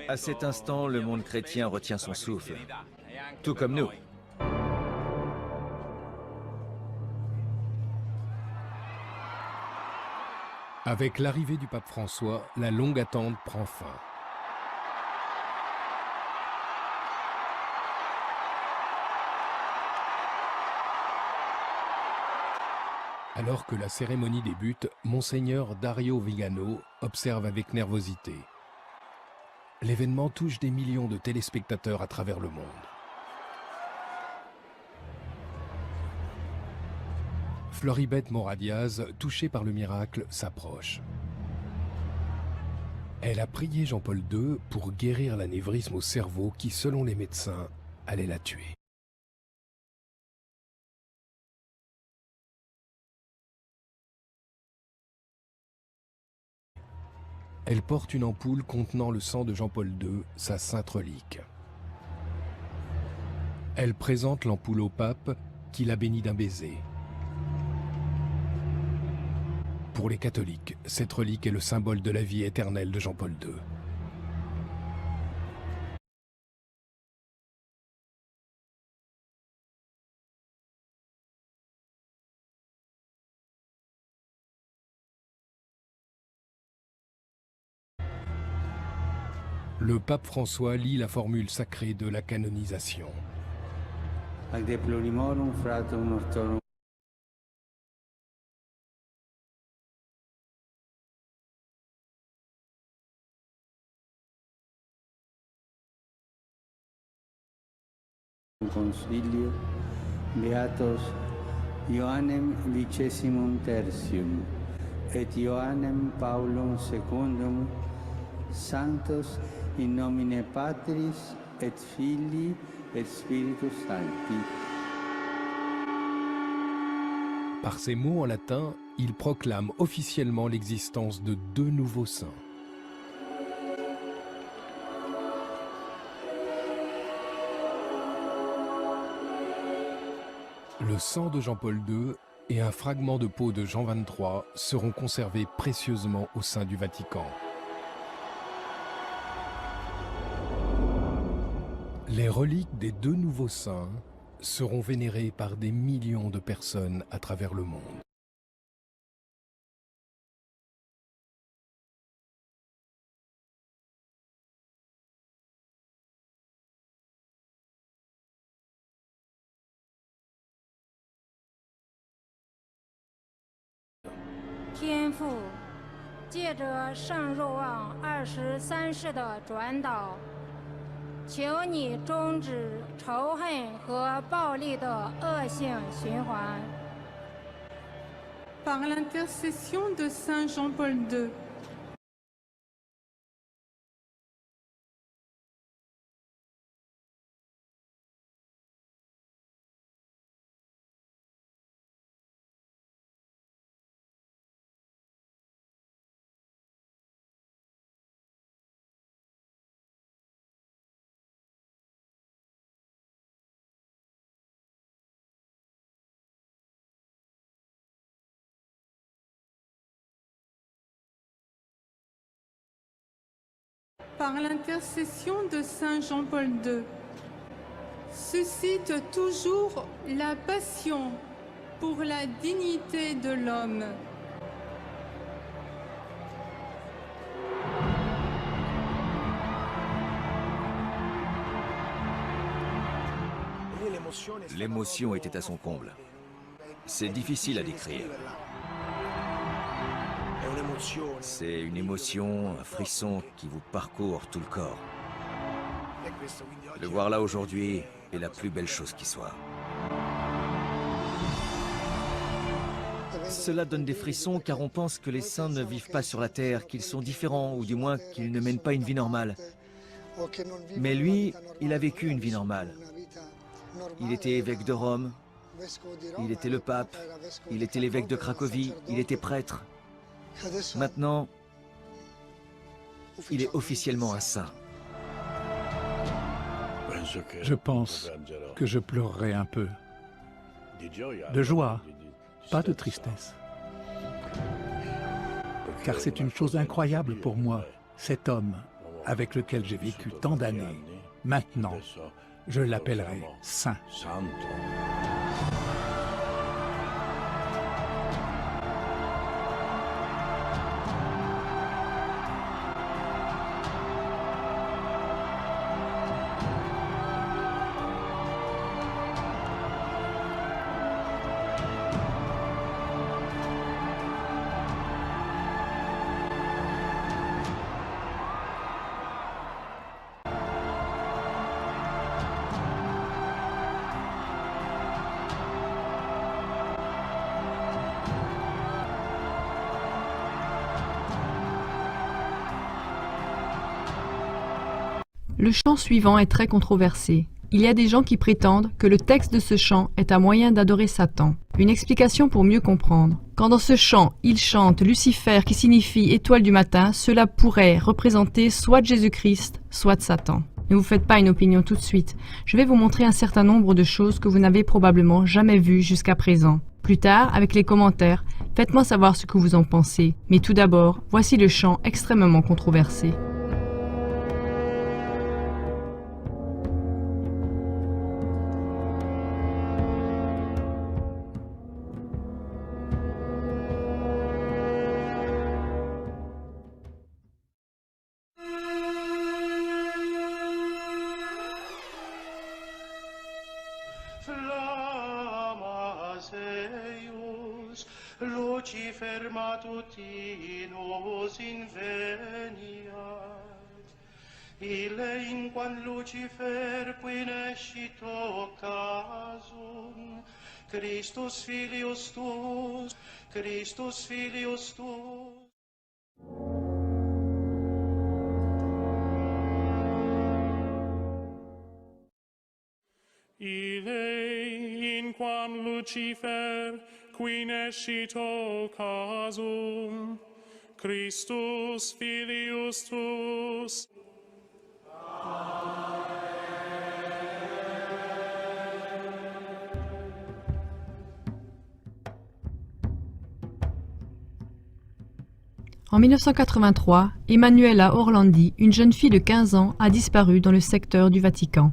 À cet instant, le monde chrétien retient son souffle, tout comme nous. Avec l'arrivée du pape François, la longue attente prend fin. Alors que la cérémonie débute, Monseigneur Dario Vigano observe avec nervosité. L'événement touche des millions de téléspectateurs à travers le monde. Floribette Mora-Diaz, touchée par le miracle, s'approche. Elle a prié Jean-Paul II pour guérir l'anévrisme au cerveau qui, selon les médecins, allait la tuer. Elle porte une ampoule contenant le sang de Jean-Paul II, sa sainte relique. Elle présente l'ampoule au pape, qui la bénit d'un baiser. Pour les catholiques, cette relique est le symbole de la vie éternelle de Jean-Paul II. Le pape François lit la formule sacrée de la canonisation. Ac deplorimorum fratum mortorum consilio beatos Ioannem vicesimum tertium et Ioannem Paulum secundum Sanctos in nomine Patris et Filii et Spiritus Sancti. Par ces mots en latin, il proclame officiellement l'existence de 2 nouveaux saints. Le sang de Jean-Paul II et un fragment de peau de Jean XXIII seront conservés précieusement au sein du Vatican. Les reliques des 2 nouveaux saints seront vénérées par des millions de personnes à travers le monde. Thiên父，借着圣若望23世的转导，求你终止仇恨和暴力的恶性循环。Par l'intercession de Saint Jean-Paul II, par l'intercession de Saint Jean-Paul II, suscite toujours la passion pour la dignité de l'homme. L'émotion était à son comble. C'est difficile à décrire. C'est une émotion, un frisson qui vous parcourt tout le corps. Le voir là aujourd'hui est la plus belle chose qui soit. Cela donne des frissons car on pense que les saints ne vivent pas sur la terre, qu'ils sont différents ou du moins qu'ils ne mènent pas une vie normale. Mais lui, il a vécu une vie normale. Il était évêque de Rome, il était le pape, il était l'évêque de Cracovie, il était prêtre. Maintenant, il est officiellement un saint. Je pense que je pleurerai un peu. De joie, pas de tristesse. Car c'est une chose incroyable pour moi, cet homme avec lequel j'ai vécu tant d'années. Maintenant, je l'appellerai saint. Le chant suivant est très controversé. Il y a des gens qui prétendent que le texte de ce chant est un moyen d'adorer Satan. Une explication pour mieux comprendre. Quand dans ce chant, il chante Lucifer qui signifie étoile du matin, cela pourrait représenter soit Jésus-Christ, soit Satan. Ne vous faites pas une opinion tout de suite. Je vais vous montrer un certain nombre de choses que vous n'avez probablement jamais vues jusqu'à présent. Plus tard, avec les commentaires, faites-moi savoir ce que vous en pensez. Mais tout d'abord, voici le chant extrêmement controversé. Lucifer matutinus inveniat, ille inquam Lucifer qui nescit occasum, Christus filius tuus, Christus filius tuus. Ille inquam Lucifer qui nescit occasum, Christus filius tuus. En 1983, Emanuela Orlandi, une jeune fille de 15 ans, a disparu dans le secteur du Vatican.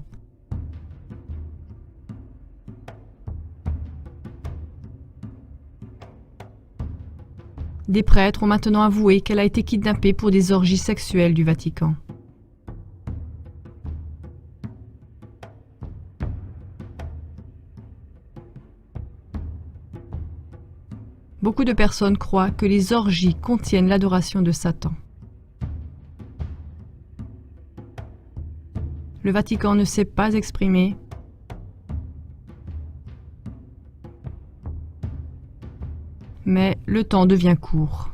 Des prêtres ont maintenant avoué qu'elle a été kidnappée pour des orgies sexuelles du Vatican. Beaucoup de personnes croient que les orgies contiennent l'adoration de Satan. Le Vatican ne s'est pas exprimé. Mais le temps devient court.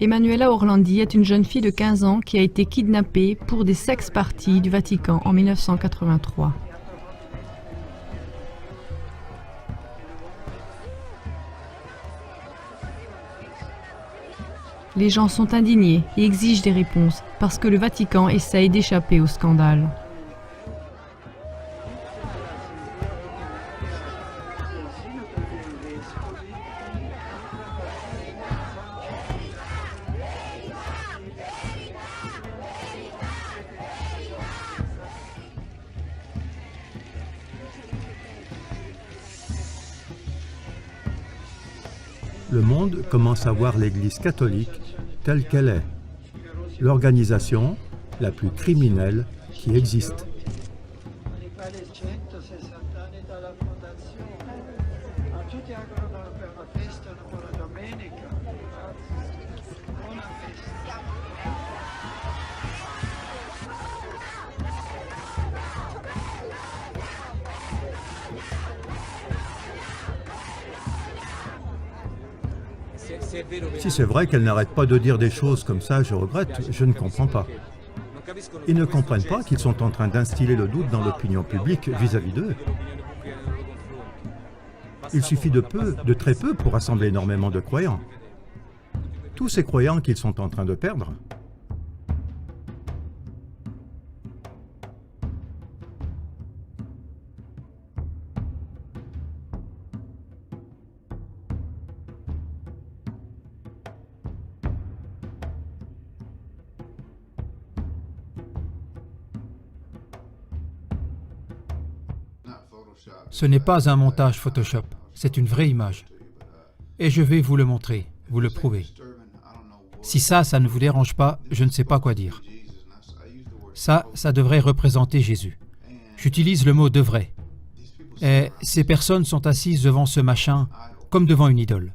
Emanuela Orlandi est une jeune fille de 15 ans qui a été kidnappée pour des sex-parties du Vatican en 1983. Les gens sont indignés et exigent des réponses parce que le Vatican essaye d'échapper au scandale. Le le monde commence à voir l'Église catholique telle qu'elle est, l'organisation la plus criminelle qui existe. Si c'est vrai qu'elle n'arrête pas de dire des choses comme ça, je regrette, je ne comprends pas. Ils ne comprennent pas qu'ils sont en train d'instiller le doute dans l'opinion publique vis-à-vis d'eux. Il suffit de très peu pour rassembler énormément de croyants. Tous ces croyants qu'ils sont en train de perdre. Ce n'est pas un montage Photoshop, c'est une vraie image. Et je vais vous le montrer, vous le prouver. Si ça ne vous dérange pas, je ne sais pas quoi dire. Ça devrait représenter Jésus. J'utilise le mot « devrait ». Et ces personnes sont assises devant ce machin comme devant une idole.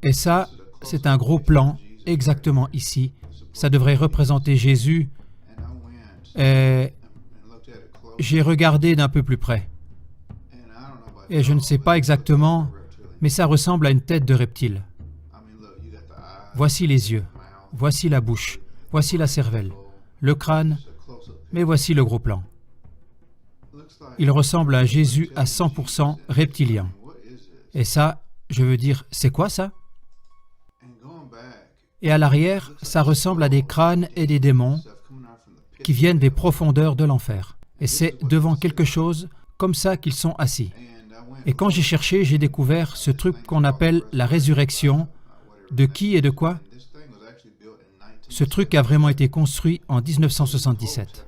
Et ça, c'est un gros plan, exactement ici. Ça devrait représenter Jésus. Et j'ai regardé d'un peu plus près. Et je ne sais pas exactement, mais ça ressemble à une tête de reptile. Voici les yeux, voici la bouche, voici la cervelle, le crâne, mais voici le gros plan. Il ressemble à Jésus à 100% reptilien. Et ça, je veux dire, c'est quoi ça? Et à l'arrière, ça ressemble à des crânes et des démons qui viennent des profondeurs de l'enfer. Et c'est devant quelque chose comme ça qu'ils sont assis. Et quand j'ai cherché, j'ai découvert ce truc qu'on appelle la résurrection. De qui et de quoi? Ce truc a vraiment été construit en 1977.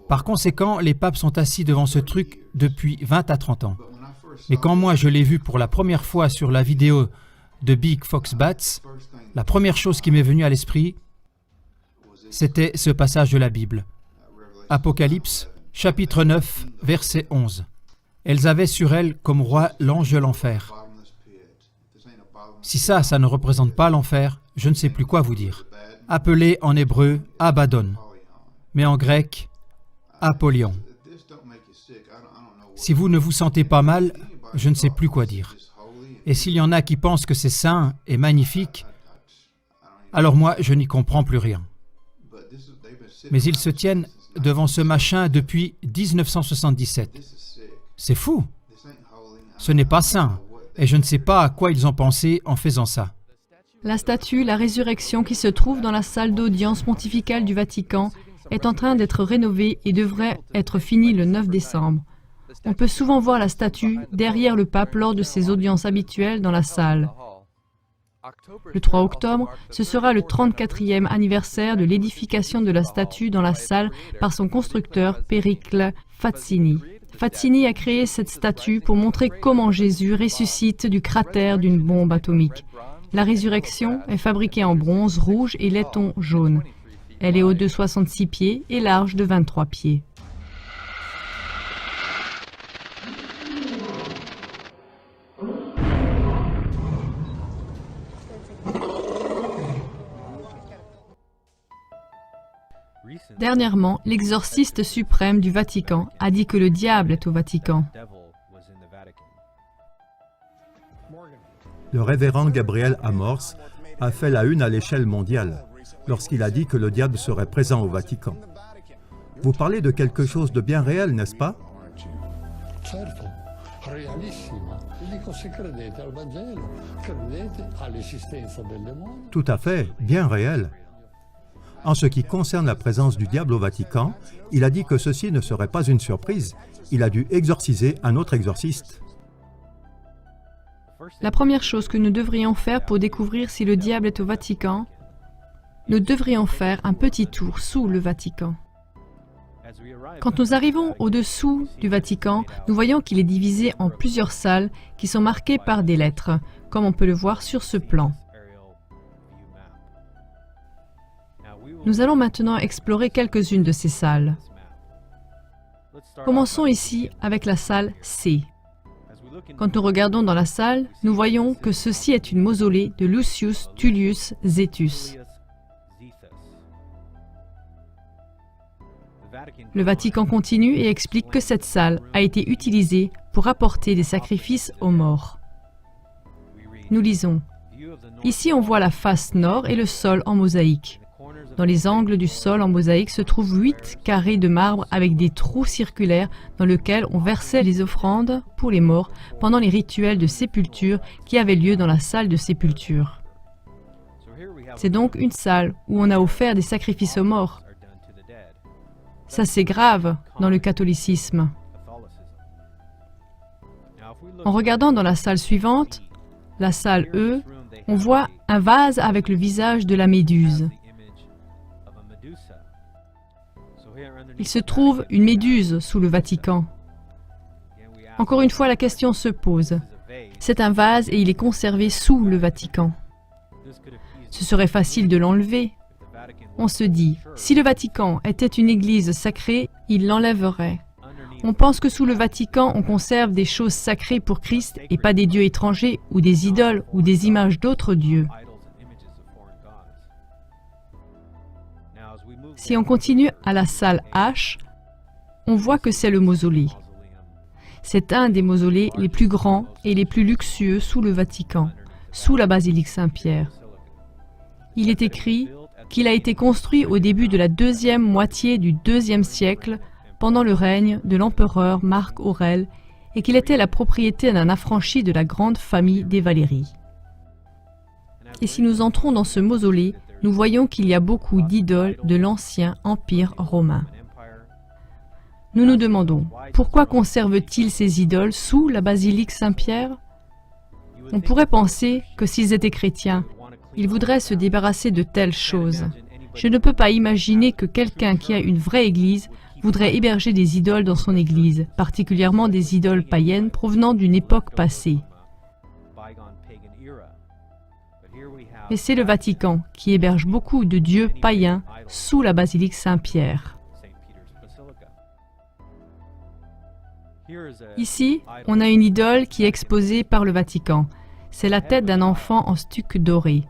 Par conséquent, les papes sont assis devant ce truc depuis 20 à 30 ans. Mais quand moi je l'ai vu pour la première fois sur la vidéo de Big Fox Bats, la première chose qui m'est venue à l'esprit, c'était ce passage de la Bible. Apocalypse, chapitre 9, verset 11. Elles avaient sur elles comme roi l'ange de l'enfer. Si ça ne représente pas l'enfer, je ne sais plus quoi vous dire. Appelé en hébreu Abaddon, mais en grec Apollyon. Si vous ne vous sentez pas mal, je ne sais plus quoi dire. Et s'il y en a qui pensent que c'est saint et magnifique, alors moi, je n'y comprends plus rien. Mais ils se tiennent devant ce machin depuis 1977. C'est fou. Ce n'est pas saint, et je ne sais pas à quoi ils ont pensé en faisant ça. La statue, la résurrection qui se trouve dans la salle d'audience pontificale du Vatican est en train d'être rénovée et devrait être finie le 9 décembre. On peut souvent voir la statue derrière le pape lors de ses audiences habituelles dans la salle. Le 3 octobre, ce sera le 34e anniversaire de l'édification de la statue dans la salle par son constructeur Pericle Fazzini. Fazzini a créé cette statue pour montrer comment Jésus ressuscite du cratère d'une bombe atomique. La résurrection est fabriquée en bronze rouge et laiton jaune. Elle est haute de 66 pieds et large de 23 pieds. Dernièrement, l'exorciste suprême du Vatican a dit que le diable est au Vatican. Le révérend Gabriel Amorce a fait la une à l'échelle mondiale lorsqu'il a dit que le diable serait présent au Vatican. Vous parlez de quelque chose de bien réel, n'est-ce pas? Tout à fait, bien réel. En ce qui concerne la présence du diable au Vatican, il a dit que ceci ne serait pas une surprise. Il a dû exorciser un autre exorciste. La première chose que nous devrions faire pour découvrir si le diable est au Vatican, nous devrions faire un petit tour sous le Vatican. Quand nous arrivons au-dessous du Vatican, nous voyons qu'il est divisé en plusieurs salles qui sont marquées par des lettres, comme on peut le voir sur ce plan. Nous allons maintenant explorer quelques-unes de ces salles. Commençons ici avec la salle C. Quand nous regardons dans la salle, nous voyons que ceci est une mausolée de Lucius Tullius Zetus. Le Vatican continue et explique que cette salle a été utilisée pour apporter des sacrifices aux morts. Nous lisons. Ici, on voit la face nord et le sol en mosaïque. Dans les angles du sol en mosaïque se trouvent 8 carrés de marbre avec des trous circulaires dans lesquels on versait les offrandes pour les morts pendant les rituels de sépulture qui avaient lieu dans la salle de sépulture. C'est donc une salle où on a offert des sacrifices aux morts. Ça, c'est grave dans le catholicisme. En regardant dans la salle suivante, la salle E, on voit un vase avec le visage de la méduse. Il se trouve une méduse sous le Vatican. Encore une fois, la question se pose. C'est un vase et il est conservé sous le Vatican. Ce serait facile de l'enlever. On se dit, si le Vatican était une église sacrée, il l'enlèverait. On pense que sous le Vatican, on conserve des choses sacrées pour Christ et pas des dieux étrangers ou des idoles ou des images d'autres dieux. Si on continue à la salle H, on voit que c'est le mausolée. C'est un des mausolées les plus grands et les plus luxueux sous le Vatican, sous la basilique Saint-Pierre. Il est écrit qu'il a été construit au début de la deuxième moitié du IIe siècle, pendant le règne de l'empereur Marc Aurèle, et qu'il était la propriété d'un affranchi de la grande famille des Valéries. Et si nous entrons dans ce mausolée, nous voyons qu'il y a beaucoup d'idoles de l'ancien empire romain. Nous nous demandons, pourquoi conserve-t-il ces idoles sous la basilique Saint-Pierre? On pourrait penser que s'ils étaient chrétiens, ils voudraient se débarrasser de telles choses. Je ne peux pas imaginer que quelqu'un qui a une vraie église voudrait héberger des idoles dans son église, particulièrement des idoles païennes provenant d'une époque passée. Mais c'est le Vatican qui héberge beaucoup de dieux païens sous la basilique Saint-Pierre. Ici, on a une idole qui est exposée par le Vatican. C'est la tête d'un enfant en stuc doré.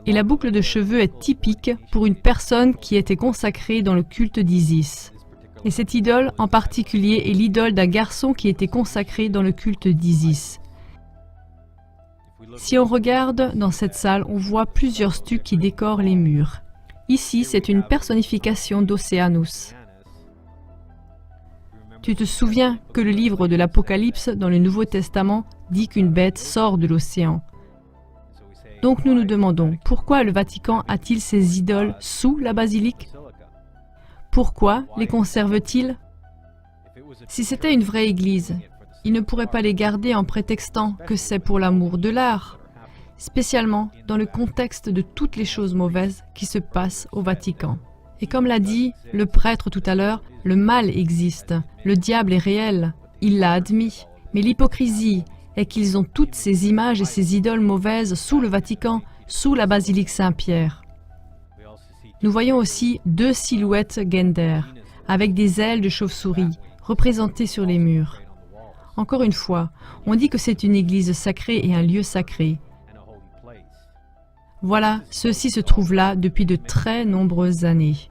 Et la boucle de cheveux est typique pour une personne qui était consacrée dans le culte d'Isis. Et cette idole en particulier est l'idole d'un garçon qui était consacré dans le culte d'Isis. Si on regarde dans cette salle, on voit plusieurs stucs qui décorent les murs. Ici, c'est une personnification d'Océanus. Tu te souviens que le livre de l'Apocalypse dans le Nouveau Testament dit qu'une bête sort de l'océan. Donc nous nous demandons, pourquoi le Vatican a-t-il ces idoles sous la basilique? Pourquoi les conserve-t-il? Si c'était une vraie église, il ne pourrait pas les garder en prétextant que c'est pour l'amour de l'art, spécialement dans le contexte de toutes les choses mauvaises qui se passent au Vatican. Et comme l'a dit le prêtre tout à l'heure, le mal existe, le diable est réel, il l'a admis, mais l'hypocrisie est qu'ils ont toutes ces images et ces idoles mauvaises sous le Vatican, sous la basilique Saint-Pierre. Nous voyons aussi 2 silhouettes Gender, avec des ailes de chauve-souris, représentées sur les murs. Encore une fois, on dit que c'est une église sacrée et un lieu sacré. Voilà, ceux-ci se trouvent là depuis de très nombreuses années.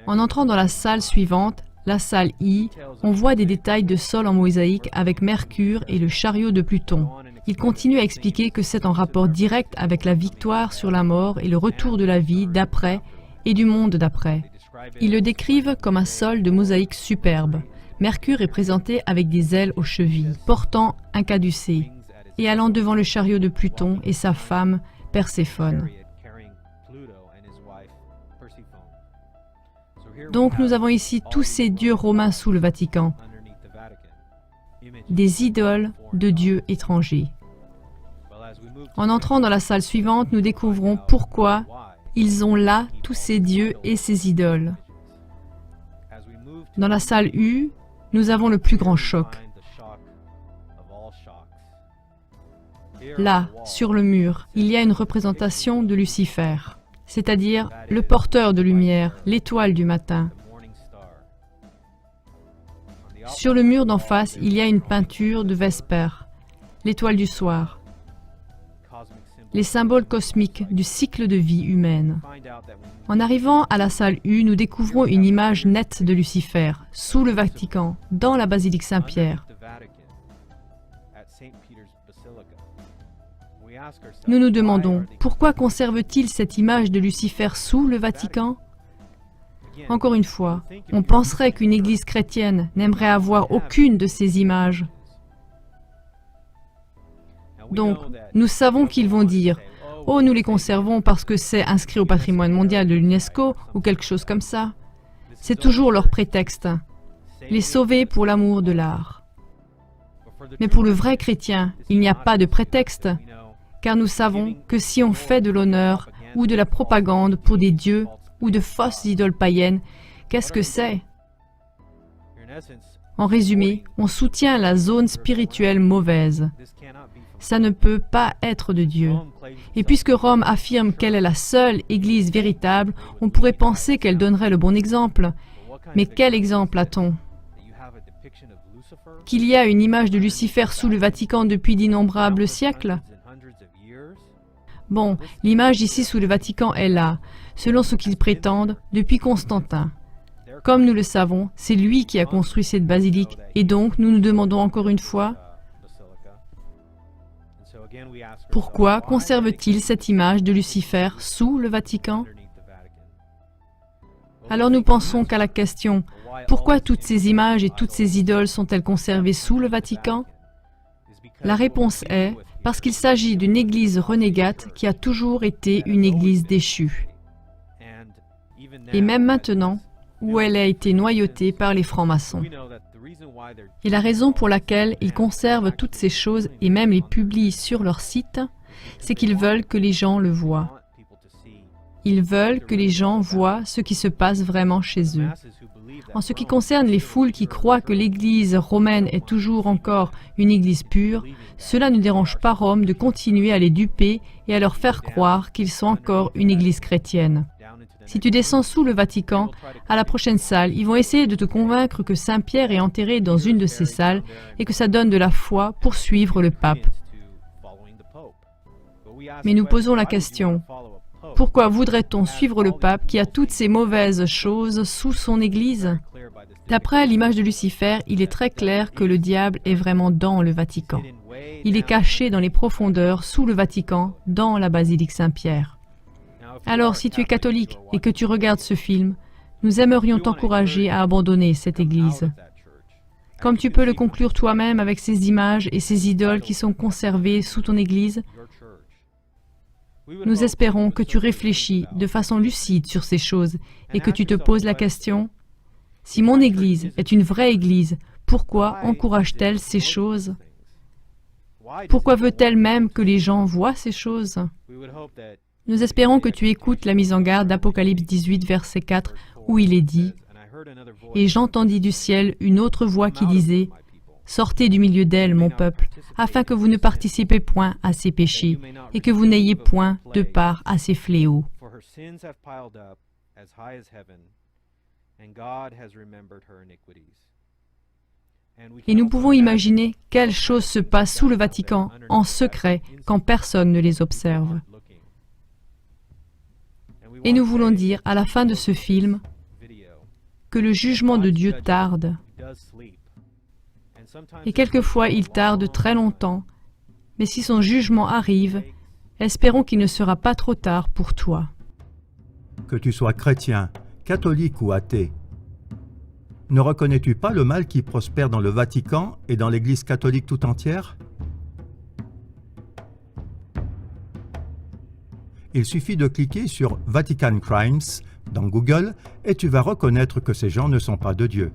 En entrant dans la salle suivante, la salle I, on voit des détails de sol en mosaïque avec Mercure et le chariot de Pluton. Il continue à expliquer que c'est en rapport direct avec la victoire sur la mort et le retour de la vie d'après et du monde d'après. Ils le décrivent comme un sol de mosaïque superbe. Mercure est présenté avec des ailes aux chevilles, portant un caducée, et allant devant le chariot de Pluton et sa femme, Perséphone. Donc nous avons ici tous ces dieux romains sous le Vatican, des idoles de dieux étrangers. En entrant dans la salle suivante, nous découvrons pourquoi Ils ont là tous ces dieux et ces idoles. Dans la salle U, nous avons le plus grand choc. Là, sur le mur, il y a une représentation de Lucifer, c'est-à-dire le porteur de lumière, l'étoile du matin. Sur le mur d'en face, il y a une peinture de Vesper, l'étoile du soir, les symboles cosmiques du cycle de vie humaine. En arrivant à la salle U, nous découvrons une image nette de Lucifer, sous le Vatican, dans la basilique Saint-Pierre. Nous nous demandons, pourquoi conserve-t-il cette image de Lucifer sous le Vatican? Encore une fois, on penserait qu'une église chrétienne n'aimerait avoir aucune de ces images. Donc, nous savons qu'ils vont dire « Oh, nous les conservons parce que c'est inscrit au patrimoine mondial de l'UNESCO » ou quelque chose comme ça. C'est toujours leur prétexte. Les sauver pour l'amour de l'art. Mais pour le vrai chrétien, il n'y a pas de prétexte, car nous savons que si on fait de l'honneur ou de la propagande pour des dieux ou de fausses idoles païennes, qu'est-ce que c'est? En résumé, on soutient la zone spirituelle mauvaise. Ça ne peut pas être de Dieu. Et puisque Rome affirme qu'elle est la seule Église véritable, on pourrait penser qu'elle donnerait le bon exemple. Mais quel exemple a-t-on? Qu'il y a une image de Lucifer sous le Vatican depuis d'innombrables siècles? Bon, l'image ici sous le Vatican est là, selon ce qu'ils prétendent, depuis Constantin. Comme nous le savons, c'est lui qui a construit cette basilique, et donc nous nous demandons encore une fois, pourquoi conserve-t-il cette image de Lucifer sous le Vatican? Alors nous pensons qu'à la question, pourquoi toutes ces images et toutes ces idoles sont-elles conservées sous le Vatican? La réponse est, parce qu'il s'agit d'une église renégate qui a toujours été une église déchue. Et même maintenant, où elle a été noyautée par les francs-maçons. Et la raison pour laquelle ils conservent toutes ces choses et même les publient sur leur site, c'est qu'ils veulent que les gens le voient. Ils veulent que les gens voient ce qui se passe vraiment chez eux. En ce qui concerne les foules qui croient que l'Église romaine est toujours encore une Église pure, cela ne dérange pas Rome de continuer à les duper et à leur faire croire qu'ils sont encore une Église chrétienne. Si tu descends sous le Vatican, à la prochaine salle, ils vont essayer de te convaincre que Saint-Pierre est enterré dans une de ces salles et que ça donne de la foi pour suivre le pape. Mais nous posons la question, pourquoi voudrait-on suivre le pape qui a toutes ces mauvaises choses sous son Église? D'après l'image de Lucifer, il est très clair que le diable est vraiment dans le Vatican. Il est caché dans les profondeurs sous le Vatican, dans la basilique Saint-Pierre. Alors, si tu es catholique et que tu regardes ce film, nous aimerions t'encourager à abandonner cette Église. Comme tu peux le conclure toi-même avec ces images et ces idoles qui sont conservées sous ton Église, nous espérons que tu réfléchis de façon lucide sur ces choses et que tu te poses la question, si mon Église est une vraie Église, pourquoi encourage-t-elle ces choses? Pourquoi veut-elle même que les gens voient ces choses? Nous espérons que tu écoutes la mise en garde d'Apocalypse 18, verset 4, où il est dit « Et j'entendis du ciel une autre voix qui disait « Sortez du milieu d'elle, mon peuple, afin que vous ne participez point à ses péchés, et que vous n'ayez point de part à ses fléaux. » Et nous pouvons imaginer quelles choses se passent sous le Vatican, en secret, quand personne ne les observe. Et nous voulons dire, à la fin de ce film, que le jugement de Dieu tarde. Et quelquefois, il tarde très longtemps. Mais si son jugement arrive, espérons qu'il ne sera pas trop tard pour toi. Que tu sois chrétien, catholique ou athée, ne reconnais-tu pas le mal qui prospère dans le Vatican et dans l'Église catholique tout entière? Il suffit de cliquer sur Vatican Crimes dans Google et tu vas reconnaître que ces gens ne sont pas de Dieu.